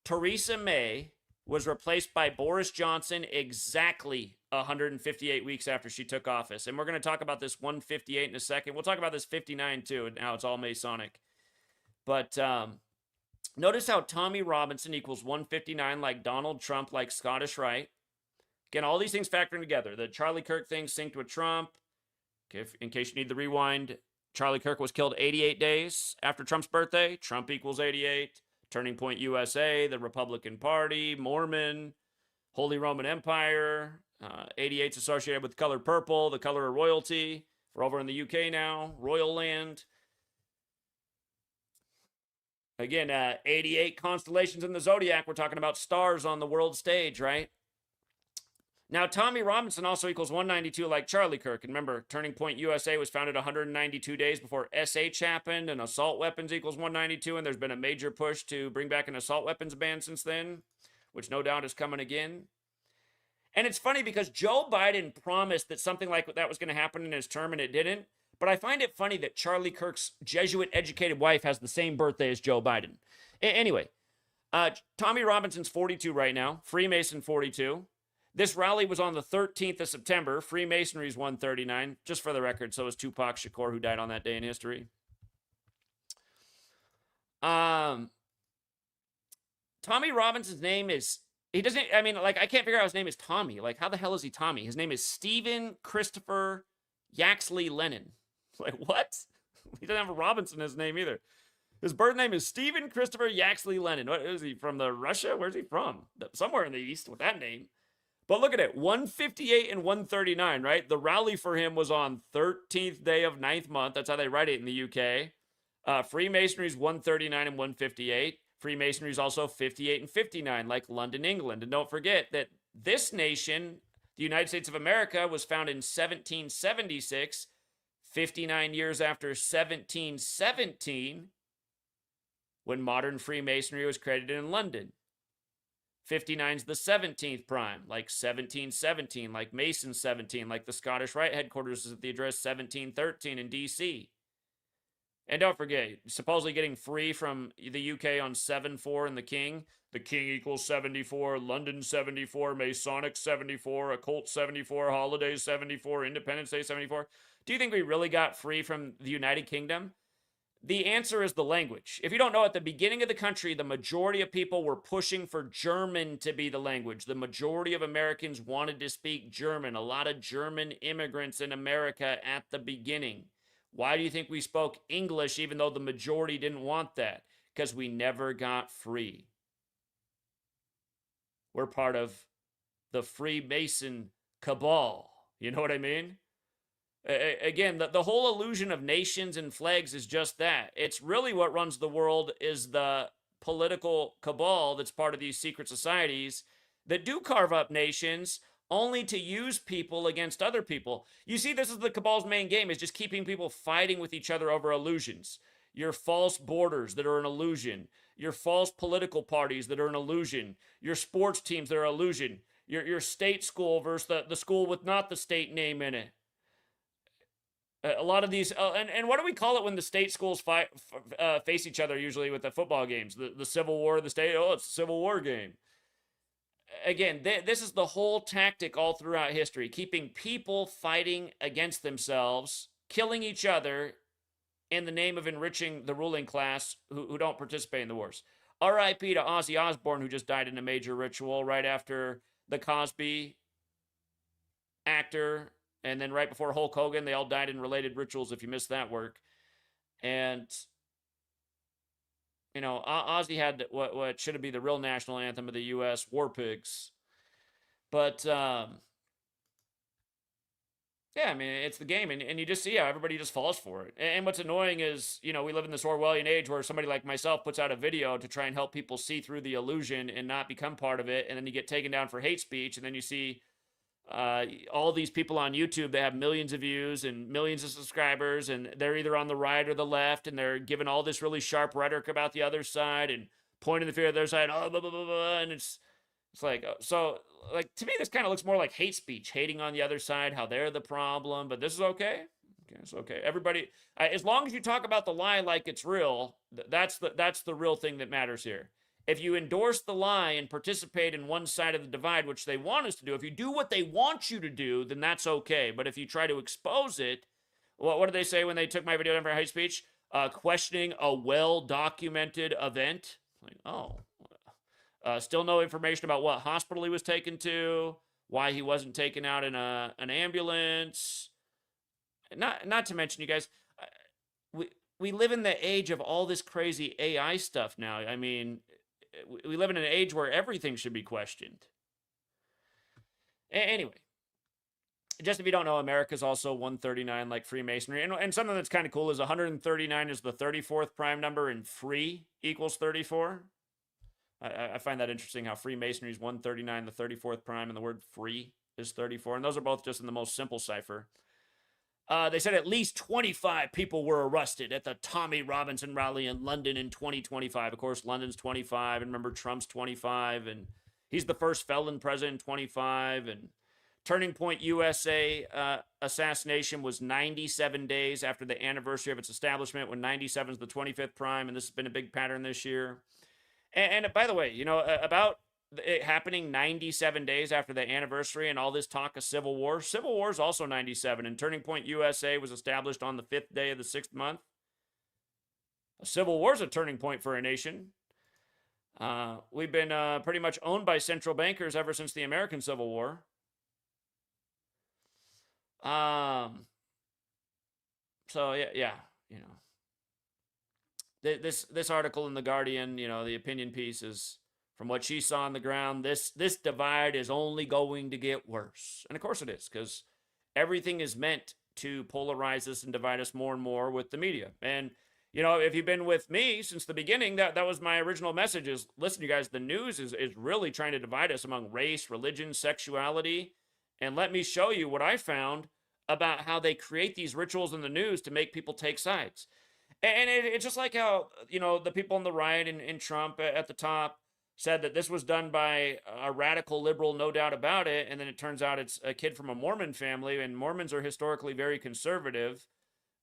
Speaker 1: Theresa May was replaced by Boris Johnson exactly 158 weeks after she took office. And we're going to talk about this 158 in a second. We'll talk about this 59 too, and how it's all Masonic. But notice how Tommy Robinson equals 159, like Donald Trump, like Scottish Rite. Again, all these things factoring together. The Charlie Kirk thing synced with Trump. Okay, in case you need the rewind, Charlie Kirk was killed 88 days after Trump's birthday. Trump equals 88. Turning Point USA, the Republican Party, Mormon, Holy Roman Empire. 88's associated with the color purple, the color of royalty. We're over in the UK now, Royal Land. Again, 88 constellations in the zodiac. We're talking about stars on the world stage, right? Now, Tommy Robinson also equals 192 like Charlie Kirk. And remember, Turning Point USA was founded 192 days before SH happened, and assault weapons equals 192, and there's been a major push to bring back an assault weapons ban since then, which no doubt is coming again. And it's funny because Joe Biden promised that something like that was going to happen in his term, and it didn't. But I find it funny that Charlie Kirk's Jesuit-educated wife has the same birthday as Joe Biden. Anyway, Tommy Robinson's 42 right now, Freemason 42. This rally was on the 13th of September. Freemasonry's 139. Just for the record, so is Tupac Shakur, who died on that day in history. Tommy Robinson's name is... He doesn't... I mean, like, I can't figure out his name is Tommy. Like, how the hell is he Tommy? His name is Stephen Christopher Yaxley Lennon. Like, what? He doesn't have a Robinson in his name either. His birth name is Stephen Christopher Yaxley Lennon. What is he, from the Russia? Where's he from? Somewhere in the East with that name. But look at it, 158 and 139, right? The rally for him was on 13th day of 9th month. That's how they write it in the UK. Freemasonry's 139 and 158. Freemasonry's also 58 and 59, like London, England. And don't forget that this nation, the United States of America, was founded in 1776, 59 years after 1717, when modern Freemasonry was created in London. 59's the 17th prime, like 1717, like Mason 17, like the Scottish Rite headquarters is at the address 1713 in D.C. And don't forget, supposedly getting free from the UK on 7-4 and the King. The King equals 74, London 74, Masonic 74, Occult 74, Holidays 74, Independence Day 74. Do you think we really got free from the United Kingdom? The answer is the language. If you don't know, at the beginning of the country, the majority of people were pushing for German to be the language. The majority of Americans wanted to speak German. A lot of German immigrants in America at the beginning. Why do you think we spoke English even though the majority didn't want that? Because we never got free. We're part of the Freemason cabal. You know what I mean? Again, the whole illusion of nations and flags is just that. It's really what runs the world is the political cabal that's part of these secret societies that do carve up nations only to use people against other people. You see, this is the cabal's main game, is just keeping people fighting with each other over illusions. Your false borders that are an illusion. Your false political parties that are an illusion. Your sports teams that are an illusion. Your state school versus the school with not the state name in it. A lot of these, and what do we call it when the state schools face each other usually with the football games? The Civil War of the state? Oh, it's a Civil War game. Again, this is the whole tactic all throughout history, keeping people fighting against themselves, killing each other in the name of enriching the ruling class who don't participate in the wars. R.I.P. to Ozzy Osbourne, who just died in a major ritual right after the Cosby actor. And then right before Hulk Hogan, they all died in related rituals if you missed that work. And, you know, Ozzy had what should be the real national anthem of the U.S., War Pigs. But, yeah, I mean, it's the game. And you just see how everybody just falls for it. And what's annoying is, you know, we live in this Orwellian age where somebody like myself puts out a video to try and help people see through the illusion and not become part of it. And then you get taken down for hate speech. And then you see all these people on YouTube that have millions of views and millions of subscribers, and they're either on the right or the left, and they're giving all this really sharp rhetoric about the other side and pointing the finger at their side, oh, blah, blah, blah, blah, and it's like, so, like, to me, this kind of looks more like hate speech, hating on the other side, how they're the problem, but this is okay? Okay, it's okay. Everybody, as long as you talk about the lie like it's real, that's the real thing that matters here. If you endorse the lie and participate in one side of the divide, which they want us to do, if you do what they want you to do, then that's okay. But if you try to expose it, what did they say when they took my video down for hate speech? Questioning a well-documented event. Like, oh. Still no information about what hospital he was taken to, why he wasn't taken out in an ambulance. not to mention, you guys, we live in the age of all this crazy AI stuff now. I mean, we live in an age where everything should be questioned. Anyway, just if you don't know, America's also 139 like Freemasonry. And something that's kind of cool is 139 is the 34th prime number, and free equals 34. I find that interesting how Freemasonry is 139, the 34th prime, and the word free is 34. And those are both just in the most simple cipher. They said at least 25 people were arrested at the Tommy Robinson rally in London in 2025. Of course, London's 25, and remember, Trump's 25, and he's the first felon president in 25, and Turning Point USA assassination was 97 days after the anniversary of its establishment, when 97 is the 25th prime, and this has been a big pattern this year. And by the way, you know, about it happening 97 days after the anniversary and all this talk of civil war. Civil War is also 97, and Turning Point USA was established on the 5th day of the 6th month. A civil war is a turning point for a nation. We've been pretty much owned by central bankers ever since the American Civil War. So yeah, you know, this article in the Guardian, you know, the opinion piece is, from what she saw on the ground, this divide is only going to get worse. And of course it is, because everything is meant to polarize us and divide us more and more with the media. And, you know, if you've been with me since the beginning, that was my original message is, listen, you guys, the news is really trying to divide us among race, religion, sexuality. And let me show you what I found about how they create these rituals in the news to make people take sides. And it's just like how, you know, the people in the riot in Trump at the top said that this was done by a radical liberal, no doubt about it. And then it turns out it's a kid from a Mormon family, and Mormons are historically very conservative.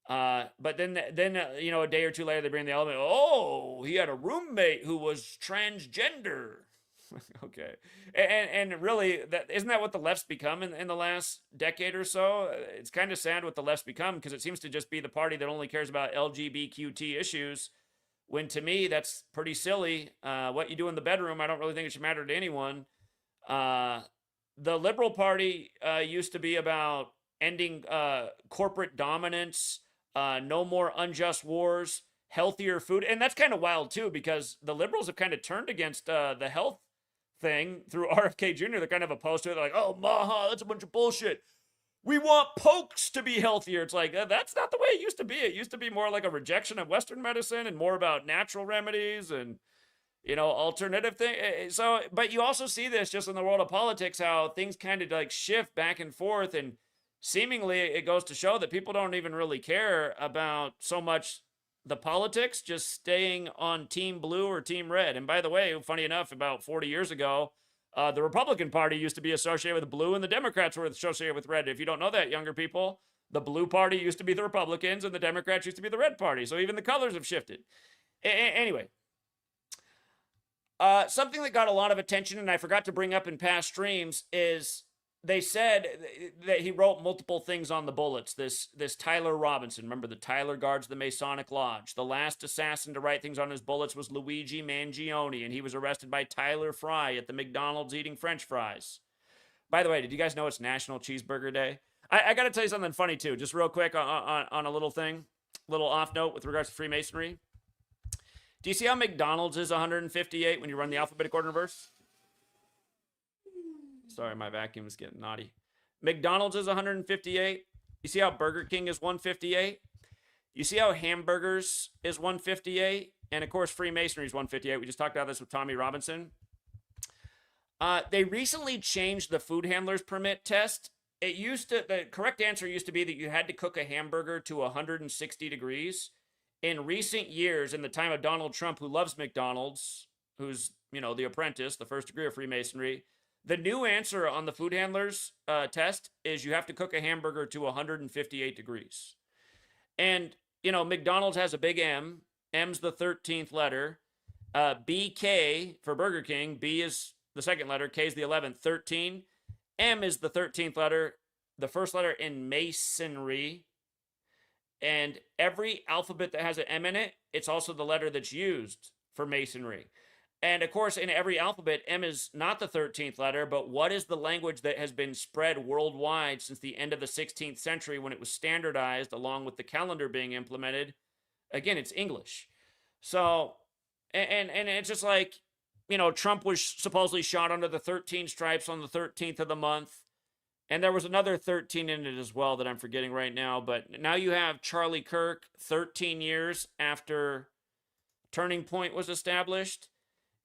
Speaker 1: But then, you know, a day or two later, they bring the element, oh, he had a roommate who was transgender. Okay. And really, isn't that what the left's become in the last decade or so? It's kind of sad what the left's become, because it seems to just be the party that only cares about LGBTQ issues, when to me, that's pretty silly. What you do in the bedroom, I don't really think it should matter to anyone. The Liberal Party used to be about ending corporate dominance, no more unjust wars, healthier food. And that's kind of wild, too, because the liberals have kind of turned against the health thing through RFK Jr. They're kind of opposed to it. They're like, oh, Maha, that's a bunch of bullshit. We want pokes to be healthier. It's like, that's not the way it used to be. It used to be more like a rejection of Western medicine and more about natural remedies and, you know, alternative things. So, but you also see this just in the world of politics, how things kind of like shift back and forth. And seemingly it goes to show that people don't even really care about so much the politics, just staying on Team Blue or Team Red. And by the way, funny enough, about 40 years ago, the Republican Party used to be associated with blue, and the Democrats were associated with red. If you don't know that, younger people, the blue party used to be the Republicans, and the Democrats used to be the red party. So even the colors have shifted. Anyway, something that got a lot of attention, and I forgot to bring up in past streams, is they said that he wrote multiple things on the bullets. This Tyler Robinson, remember the Tyler guards the Masonic Lodge. The last assassin to write things on his bullets was Luigi Mangione, and he was arrested by Tyler Fry at the McDonald's eating French fries. By the way, did you guys know it's National Cheeseburger Day? I got to tell you something funny too, just real quick on a little thing, little off note with regards to Freemasonry. Do you see how McDonald's is 158 when you run the alphabetic order reverse? Sorry, my vacuum is getting naughty. McDonald's is 158. You see how Burger King is 158? You see how hamburgers is 158? And of course, Freemasonry is 158. We just talked about this with Tommy Robinson. They recently changed the food handler's permit test. The correct answer used to be that you had to cook a hamburger to 160 degrees. In recent years, in the time of Donald Trump, who loves McDonald's, who's, you know, the apprentice, the first degree of Freemasonry, the new answer on the food handler's test is you have to cook a hamburger to 158 degrees. And, you know, McDonald's has a big M. M's the 13th letter. BK for Burger King. B is the second letter. K is the 11th. 13. M is the 13th letter. The first letter in Masonry. And every alphabet that has an M in it, it's also the letter that's used for Masonry. And of course, in every alphabet, M is not the 13th letter, but what is the language that has been spread worldwide since the end of the 16th century when it was standardized along with the calendar being implemented? Again, it's English. So, and it's just like, you know, Trump was supposedly shot under the 13 stripes on the 13th of the month. And there was another 13 in it as well that I'm forgetting right now. But now you have Charlie Kirk, 13 years after Turning Point was established.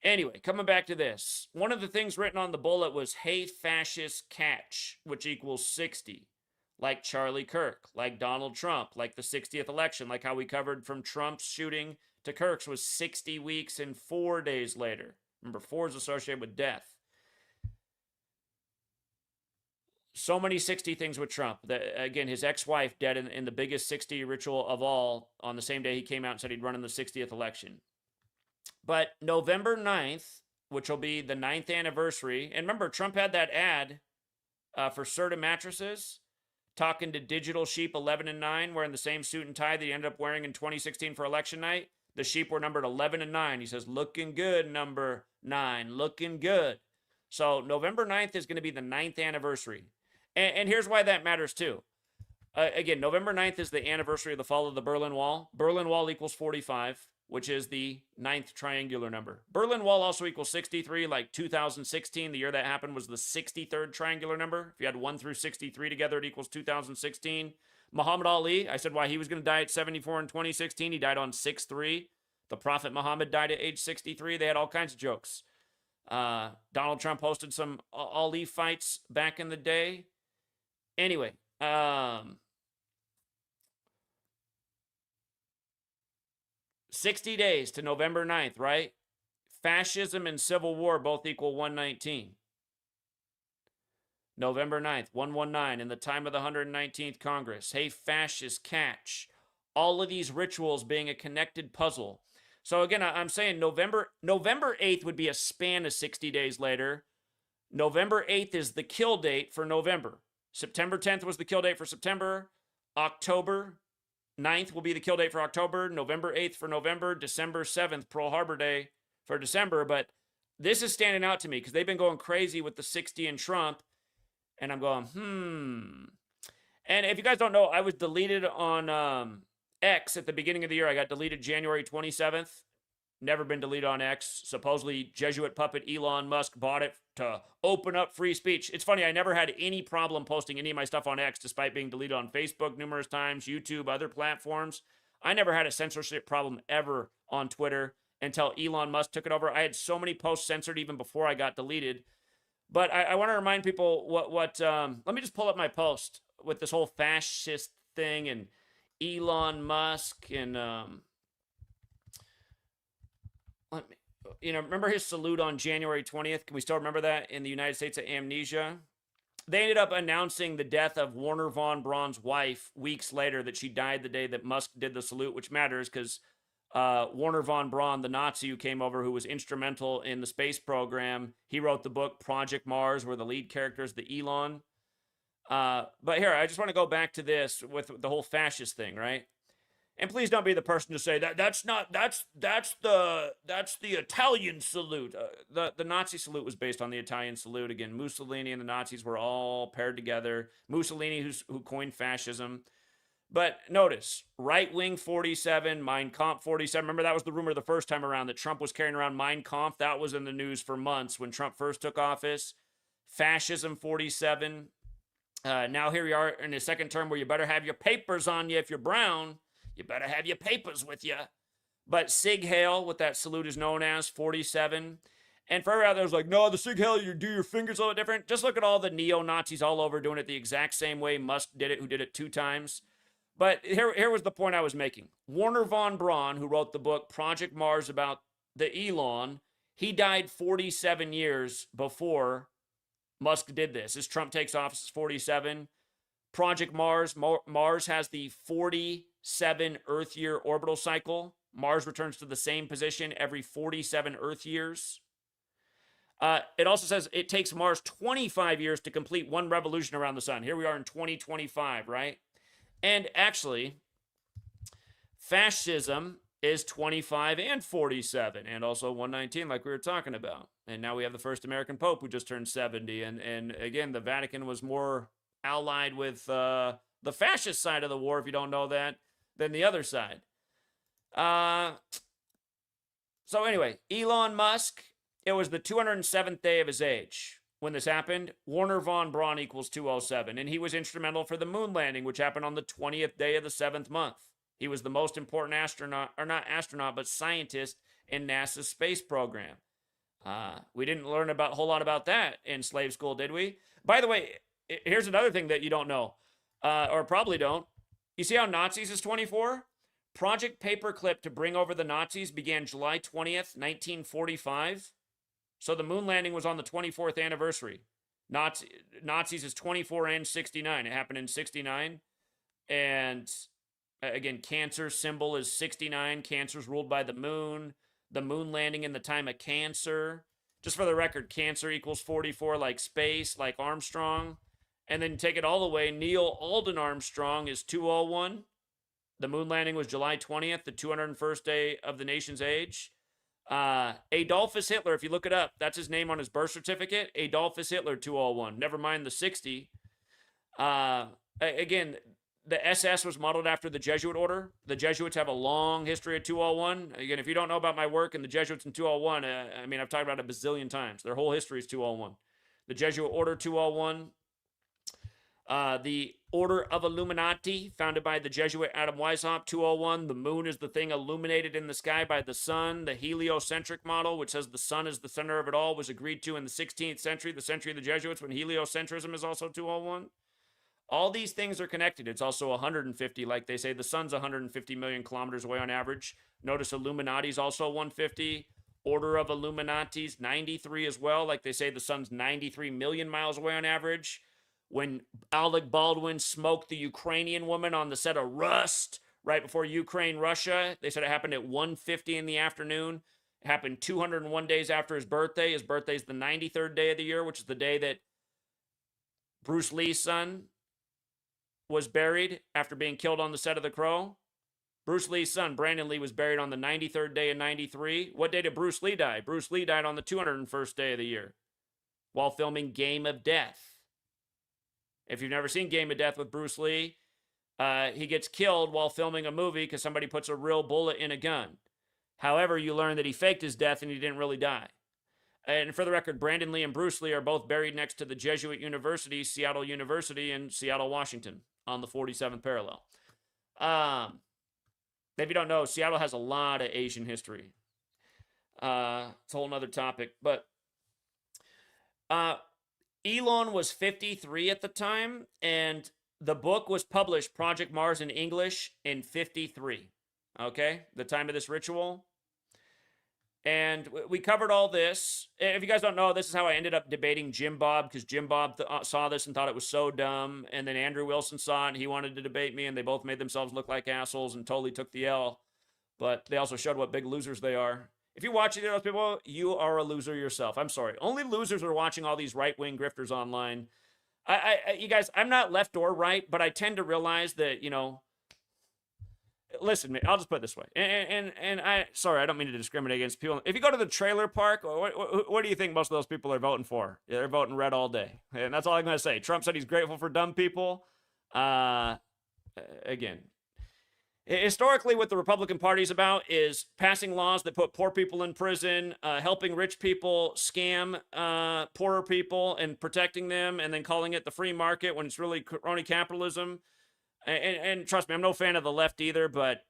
Speaker 1: Anyway, coming back to this. One of the things written on the bullet was, hey, fascist catch, which equals 60. Like Charlie Kirk, like Donald Trump, like the 60th election, like how we covered from Trump's shooting to Kirk's was 60 weeks and 4 days later. Remember, 4 is associated with death. So many 60 things with Trump. Again, his ex-wife dead in the biggest 60 ritual of all on the same day he came out and said he'd run in the 60th election. But November 9th, which will be the 9th anniversary, and remember, Trump had that ad for Serta mattresses, talking to Digital Sheep 11 and 9, wearing the same suit and tie that he ended up wearing in 2016 for election night. The sheep were numbered 11 and 9. He says, looking good, number 9, looking good. So November 9th is going to be the 9th anniversary. And here's why that matters too. Again, November 9th is the anniversary of the fall of the Berlin Wall. Berlin Wall equals 45, which is the 9th triangular number. Berlin Wall also equals 63, like 2016. The year that happened was the 63rd triangular number. If you had 1 through 63 together, it equals 2016. Muhammad Ali, I said why he was going to die at 74 in 2016. He died on 6/3. The Prophet Muhammad died at age 63. They had all kinds of jokes. Donald Trump hosted some Ali fights back in the day. Anyway, 60 days to November 9th, right? Fascism and civil war both equal 119. November 9th, 119, in the time of the 119th Congress. Hey, fascist catch. All of these rituals being a connected puzzle. So again, I'm saying November 8th would be a span of 60 days later. November 8th is the kill date for November. September 10th was the kill date for September. October 9th will be the kill date for October. November 8th for November. December 7th, Pearl Harbor Day for December. But this is standing out to me because they've been going crazy with the 60 and Trump. And I'm going, And if you guys don't know, I was deleted on X at the beginning of the year. I got deleted January 27th. Never been deleted on X. Supposedly, Jesuit puppet Elon Musk bought it to open up free speech. It's funny, I never had any problem posting any of my stuff on X, despite being deleted on Facebook numerous times, YouTube, other platforms. I never had a censorship problem ever on Twitter until Elon Musk took it over. I had so many posts censored even before I got deleted. But I want to remind people what let me just pull up my post with this whole fascist thing and Elon Musk and remember his salute on January 20th? Can we still remember that in the United States of amnesia? They ended up announcing the death of Wernher von Braun's wife weeks later, that she died the day that Musk did the salute, which matters because Wernher von Braun, the Nazi who came over, who was instrumental in the space program, he wrote the book Project Mars, where the lead character is the Elon. But here, I just want to go back to this with the whole fascist thing, right? And please don't be the person to say that's the Italian salute. The Nazi salute was based on the Italian salute. Again, Mussolini and the Nazis were all paired together. Mussolini, who coined fascism. But notice, right wing 47, Mein Kampf 47. Remember, that was the rumor the first time around, that Trump was carrying around Mein Kampf. That was in the news for months when Trump first took office. Fascism 47. Now here we are in his second term, where you better have your papers on you if you're brown. You better have your papers with you. But Sig Heil, what that salute is known as, 47. And for everybody out there who's like, no, the Sig Heil, you do your fingers a little different. Just look at all the neo-Nazis all over doing it the exact same way Musk did it, who did it 2 times. But here was the point I was making. Wernher von Braun, who wrote the book Project Mars about the Elon, he died 47 years before Musk did this. As Trump takes office, 47. Project Mars, Mars has the 47 Earth year orbital cycle. Mars returns to the same position every 47 Earth years. It also says it takes Mars 25 years to complete 1 revolution around the sun. Here we are in 2025, right? And actually, fascism is 25 and 47, and also 119, like we were talking about. And now we have the first American Pope who just turned 70. And again, the Vatican was more allied with the fascist side of the war, if you don't know that, than the other side. So anyway, Elon Musk, it was the 207th day of his age when this happened. Werner von Braun equals 207, and he was instrumental for the moon landing, which happened on the 20th day of the 7th month. He was the most important astronaut, or not astronaut, but scientist in NASA's space program. We didn't learn a whole lot about that in slave school, did we? By the way, here's another thing that you don't know, or probably don't. You see how Nazis is 24? Project Paperclip to bring over the Nazis began July 20th, 1945. So the moon landing was on the 24th anniversary. Nazis is 24 and 69. It happened in 69. And again, Cancer symbol is 69. Cancer's ruled by the moon. The moon landing in the time of Cancer. Just for the record, Cancer equals 44, like space, like Armstrong. And then take it all the way, Neil Alden Armstrong is 201. The moon landing was July 20th, the 201st day of the nation's age. Adolphus Hitler, if you look it up, that's his name on his birth certificate. Adolphus Hitler, 201. Never mind the 60. Again, the SS was modeled after the Jesuit order. The Jesuits have a long history of 201. Again, if you don't know about my work and the Jesuits in 201, I mean, I've talked about it a bazillion times. Their whole history is 201. The Jesuit order, 201. The Order of Illuminati, founded by the Jesuit Adam Weishaupt, 201. The moon is the thing illuminated in the sky by the sun. The heliocentric model, which says the sun is the center of it all, was agreed to in the 16th century, the century of the Jesuits, when heliocentrism is also 201. All these things are connected. It's also 150, like they say. The sun's 150 million kilometers away on average. Notice Illuminati's also 150. Order of Illuminati's 93 as well. Like they say, the sun's 93 million miles away on average. When Alec Baldwin smoked the Ukrainian woman on the set of Rust right before Ukraine-Russia, they said it happened at 1:50 in the afternoon. It happened 201 days after his birthday. His birthday is the 93rd day of the year, which is the day that Bruce Lee's son was buried after being killed on the set of The Crow. Bruce Lee's son, Brandon Lee, was buried on the 93rd day of 93. What day did Bruce Lee die? Bruce Lee died on the 201st day of the year while filming Game of Death. If you've never seen Game of Death with Bruce Lee, he gets killed while filming a movie because somebody puts a real bullet in a gun. However, you learn that he faked his death and he didn't really die. And for the record, Brandon Lee and Bruce Lee are both buried next to the Jesuit University, Seattle University in Seattle, Washington, on the 47th parallel. If you don't know, Seattle has a lot of Asian history. It's a whole nother topic. But Elon was 53 at the time, and the book was published, Project Mars in English, in 53. Okay? The time of this ritual. And we covered all this. If you guys don't know, this is how I ended up debating Jim Bob, because Jim Bob saw this and thought it was so dumb. And then Andrew Wilson saw it, and he wanted to debate me, and they both made themselves look like assholes and totally took the L. But they also showed what big losers they are. If you watch those people, you are a loser yourself. I'm sorry. Only losers are watching all these right-wing grifters online. You guys, I'm not left or right, but I tend to realize that, you know, listen, I'll just put it this way. And sorry, I don't mean to discriminate against people. If you go to the trailer park, what do you think most of those people are voting for? They're voting red all day. And that's all I'm going to say. Trump said he's grateful for dumb people. Again, historically, what the Republican Party is about is passing laws that put poor people in prison, helping rich people scam poorer people and protecting them, and then calling it the free market when it's really crony capitalism. And trust me, I'm no fan of the left either, but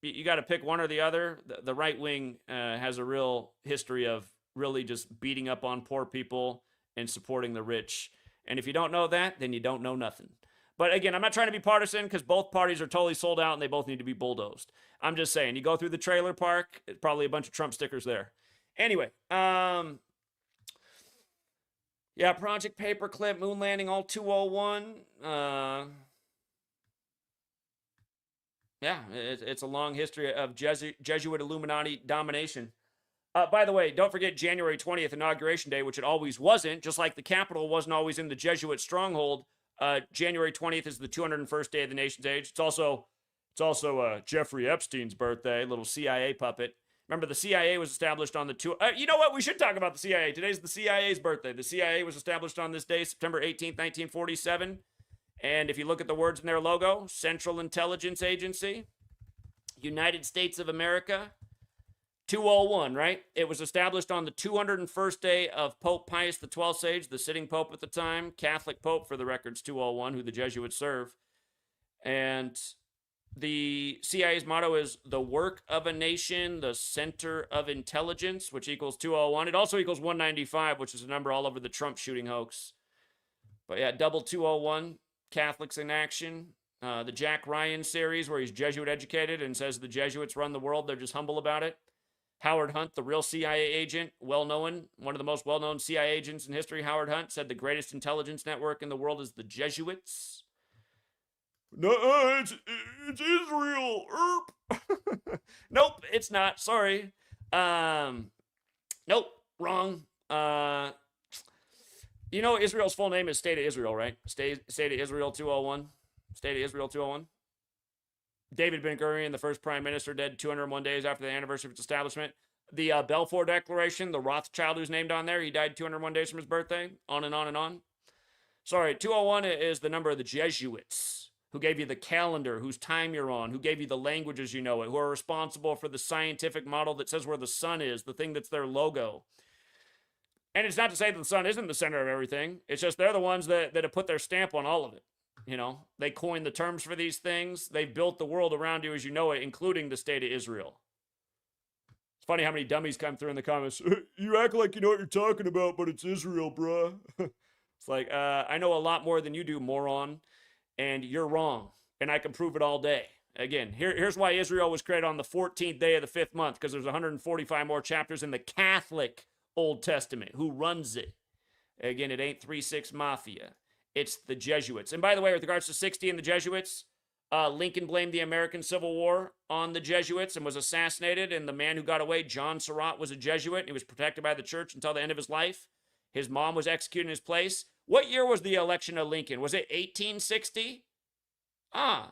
Speaker 1: you got to pick one or the other. The right wing has a real history of really just beating up on poor people and supporting the rich. And if you don't know that, then you don't know nothing. But again, I'm not trying to be partisan because both parties are totally sold out and they both need to be bulldozed. I'm just saying, you go through the trailer park, it's probably a bunch of Trump stickers there. Anyway, yeah, Project Paperclip, moon landing, all 201. Yeah, it's a long history of Jesuit Illuminati domination. By the way, don't forget January 20th, Inauguration Day, which it always wasn't, just like the Capitol wasn't always in the Jesuit stronghold. January 20th is the 201st day of the nation's age. It's also It's also Jeffrey Epstein's birthday, little CIA puppet. Remember, the CIA was established on the you know what? We should talk about the CIA. Today's the CIA's birthday. The CIA was established on this day, September 18th, 1947. And if you look at the words in their logo, Central Intelligence Agency, United States of America, 201, right? It was established on the 201st day of Pope Pius XII's age, the sitting pope at the time, Catholic Pope for the records, 201, who the Jesuits serve. And the CIA's motto is the work of a nation, the center of intelligence, which equals 201. It also equals 195, which is a number all over the Trump shooting hoax. But yeah, double 201, Catholics in action. The Jack Ryan series, where he's Jesuit educated and says the Jesuits run the world. They're just humble about it. Howard Hunt, the real CIA agent, well-known, one of the most well-known CIA agents in history, Howard Hunt, said the greatest intelligence network in the world is the Jesuits. No, it's Israel. Nope, it's not. Sorry. Nope, wrong. You know Israel's full name is State of Israel, right? State of Israel 201. State of Israel 201. David Ben-Gurion, the first prime minister, dead 201 days after the anniversary of its establishment. The Balfour Declaration, the Rothschild who's named on there, he died 201 days from his birthday. On and on and on. Sorry, 201 is the number of the Jesuits, who gave you the calendar, whose time you're on, who gave you the languages you know it, who are responsible for the scientific model that says where the sun is, the thing that's their logo. And it's not to say that the sun isn't the center of everything. It's just they're the ones that have put their stamp on all of it. You know, they coined the terms for these things. They built the world around you as you know it, including the state of Israel. It's funny how many dummies come through in the comments. You act like you know what you're talking about, but it's Israel, bruh. It's like, I know a lot more than you do, moron. And you're wrong. And I can prove it all day. Again, here's why Israel was created on the 14th day of the 5th month, because there's 145 more chapters in the Catholic Old Testament. Who runs it? Again, it ain't 3-6 Mafia. It's the Jesuits. And by the way, with regards to 60 and the Jesuits, Lincoln blamed the American Civil War on the Jesuits and was assassinated. And the man who got away, John Surratt, was a Jesuit. He was protected by the church until the end of his life. His mom was executed in his place. What year was the election of Lincoln? Was it 1860?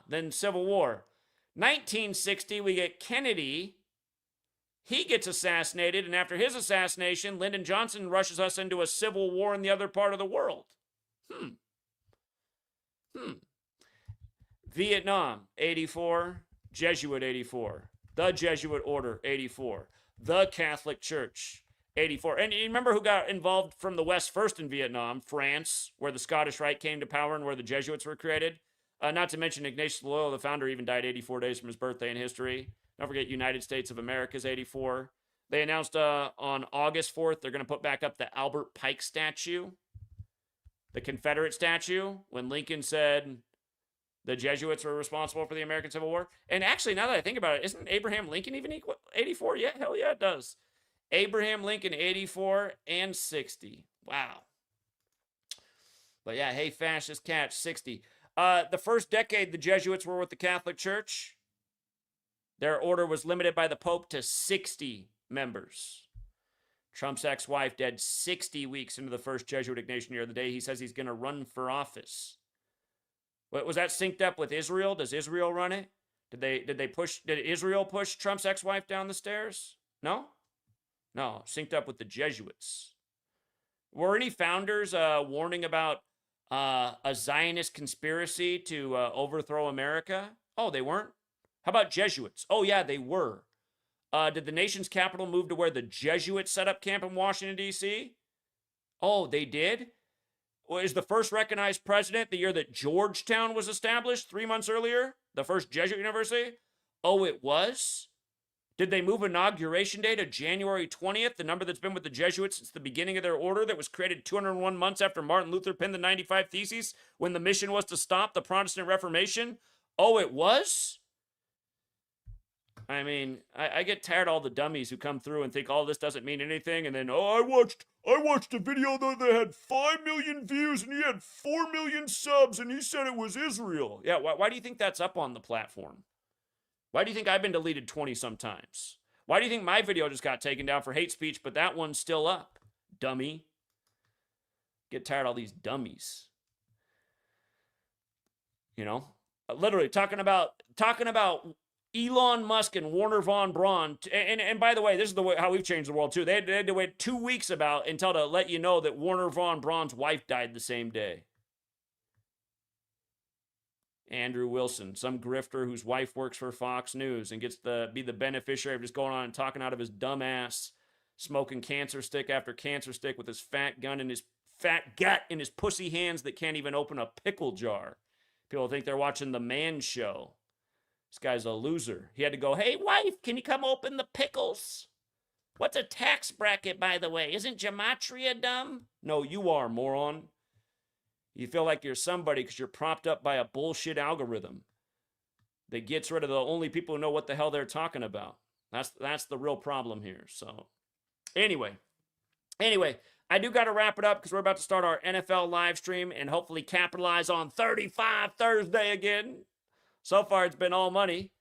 Speaker 1: Then Civil War. 1960, we get Kennedy. He gets assassinated. And after his assassination, Lyndon Johnson rushes us into a civil war in the other part of the world. Vietnam, 84. Jesuit, 84. The Jesuit Order, 84. The Catholic Church, 84. And you remember who got involved from the West first in Vietnam? France, where the Scottish Rite came to power and where the Jesuits were created. Not to mention Ignatius Loyola, the founder, even died 84 days from his birthday in history. Don't forget United States of America's 84. They announced on August 4th they're going to put back up the Albert Pike statue, the Confederate statue, when Lincoln said the Jesuits were responsible for the American Civil War. And actually, now that I think about it, isn't Abraham Lincoln even equal 84? Yeah, hell yeah, it does. Abraham Lincoln, 84 and 60. Wow. But yeah, hey, fascist catch, 60. The first decade the Jesuits were with the Catholic Church, their order was limited by the Pope to 60 members. Trump's ex-wife dead 60 weeks into the first Jesuit Ignatian year, the day he says he's going to run for office. Was that synced up with Israel? Does Israel run it? Did Israel push Trump's ex-wife down the stairs? No? No, synced up with the Jesuits. Were any founders warning about a Zionist conspiracy to overthrow America? Oh, they weren't? How about Jesuits? Oh, yeah, they were. Did the nation's capital move to where the Jesuits set up camp in Washington, D.C.? Oh, they did? Was the first recognized president the year that Georgetown was established 3 months earlier? The first Jesuit university? Oh, it was? Did they move inauguration day to January 20th, the number that's been with the Jesuits since the beginning of their order that was created 201 months after Martin Luther penned the 95 Theses when the mission was to stop the Protestant Reformation? Oh, it was? I mean, I get tired of all the dummies who come through and think all this doesn't mean anything, and then, oh, I watched a video that had 5 million views and he had 4 million subs and he said it was Israel. Yeah, why do you think that's up on the platform? Why do you think I've been deleted 20 sometimes? Why do you think my video just got taken down for hate speech, but that one's still up? Dummy. Get tired of all these dummies. You know? Literally talking about Elon Musk and Warner von Braun. And by the way, this is the way how we've changed the world too. They had to wait 2 weeks until to let you know that Warner von Braun's wife died the same day. Andrew Wilson, some grifter whose wife works for Fox News and gets to be the beneficiary of just going on and talking out of his dumb ass, smoking cancer stick after cancer stick with his fat gut in his pussy hands that can't even open a pickle jar. People think they're watching The Man Show. This guy's a loser. He had to go, hey, wife, can you come open the pickles? What's a tax bracket, by the way? Isn't gematria dumb? No, you are, moron. You feel like you're somebody because you're propped up by a bullshit algorithm that gets rid of the only people who know what the hell they're talking about. That's the real problem here. So anyway, I do got to wrap it up because we're about to start our NFL live stream and hopefully capitalize on 35 Thursday again. So far, it's been all money.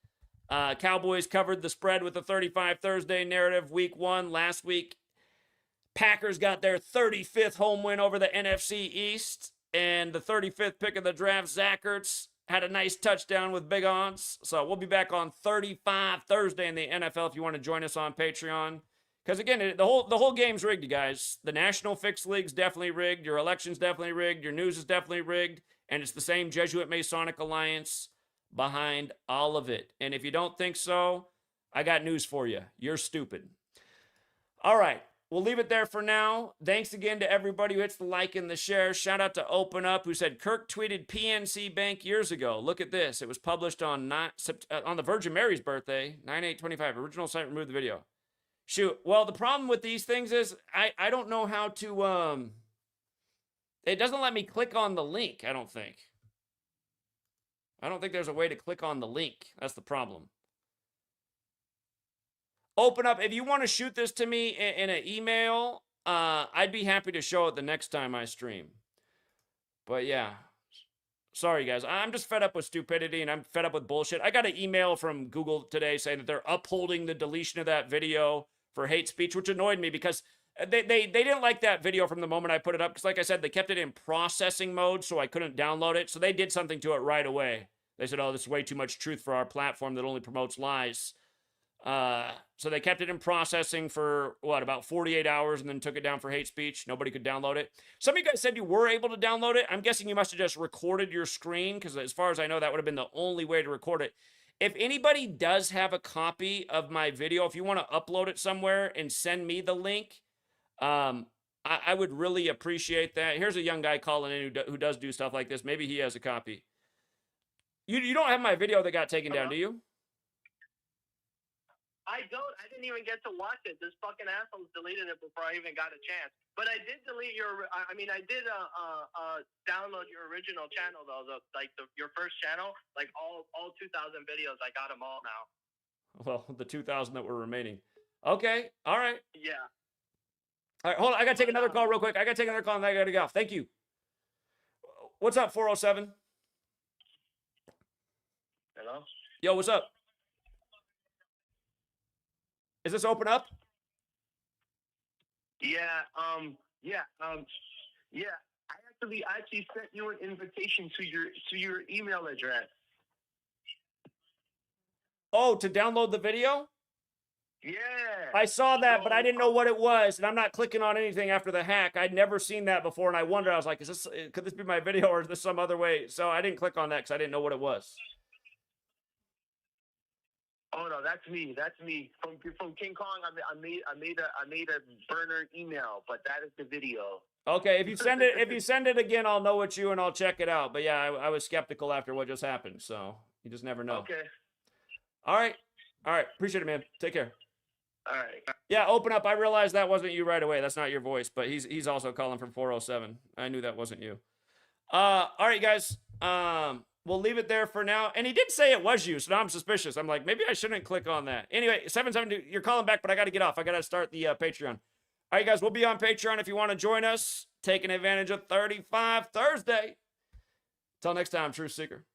Speaker 1: Cowboys covered the spread with the 35 Thursday narrative week 1 last week. Packers got their 35th home win over the NFC East. And the 35th pick of the draft, Zach Ertz, had a nice touchdown with big odds. So we'll be back on 35 Thursday in the NFL if you want to join us on Patreon. Because again, the whole game's rigged, you guys. The National Fixed League's definitely rigged. Your election's definitely rigged. Your news is definitely rigged. And it's the same Jesuit Masonic alliance behind all of it. And if you don't think so, I got news for you. You're stupid. All right. We'll leave it there for now. Thanks again to everybody who hits the like and the share. Shout out to Open Up, who said Kirk tweeted PNC Bank years ago. Look at this. It was published on the Virgin Mary's birthday, 9/8/25. Original site removed the video. Shoot. Well, the problem with these things is I don't know how to it doesn't let me click on the link, I don't think. I don't think there's a way to click on the link. That's the problem. Open Up. If you want to shoot this to me in an email, I'd be happy to show it the next time I stream. But yeah. Sorry, guys. I'm just fed up with stupidity and I'm fed up with bullshit. I got an email from Google today saying that they're upholding the deletion of that video for hate speech, which annoyed me because they didn't like that video from the moment I put it up. Because like I said, they kept it in processing mode, so I couldn't download it. So they did something to it right away. They said, oh, this is way too much truth for our platform that only promotes lies. So they kept it in processing for, about 48 hours and then took it down for hate speech. Nobody could download it. Some of you guys said you were able to download it. I'm guessing you must have just recorded your screen because as far as I know, that would have been the only way to record it. If anybody does have a copy of my video, if you want to upload it somewhere and send me the link, I would really appreciate that. Here's a young guy calling in who does do stuff like this. Maybe he has a copy. You don't have my video that got taken down, do you?
Speaker 4: I don't. I didn't even get to watch it. This fucking asshole's deleted it before I even got a chance. But I did delete your. I did download your original channel though. Your first channel, like all 2,000 videos. I got them all now.
Speaker 1: Well, the 2,000 that were remaining. Okay. All right.
Speaker 4: Yeah.
Speaker 1: All right. Hold on. I gotta take another call real quick. I gotta take another call and I gotta go. Thank you. What's up, 407?
Speaker 4: Hello.
Speaker 1: Yo, what's up? Is this Open Up?
Speaker 4: Yeah. Yeah. I actually sent you an invitation to your email address.
Speaker 1: Oh, to download the video?
Speaker 4: Yeah.
Speaker 1: I saw that, but I didn't know what it was, and I'm not clicking on anything after the hack. I'd never seen that before, and I wondered. I was like, could this be my video, or is this some other way? So I didn't click on that because I didn't know what it was.
Speaker 4: Oh no, that's me. That's me from King Kong. I made a burner email, but that is the video.
Speaker 1: Okay, if you send it again, I'll know it's you and I'll check it out. But yeah, I was skeptical after what just happened, so you just never know.
Speaker 4: Okay.
Speaker 1: All right. Appreciate it, man. Take care.
Speaker 4: All right.
Speaker 1: Yeah, Open Up. I realized that wasn't you right away. That's not your voice, but he's also calling from 407. I knew that wasn't you. All right, guys. We'll leave it there for now. And he did say it was you, so now I'm suspicious. I'm like, maybe I shouldn't click on that. Anyway, 772, you're calling back, but I got to get off. I got to start the Patreon. All right, guys, we'll be on Patreon if you want to join us, taking advantage of 35 Thursday. Till next time, Truth Seeker.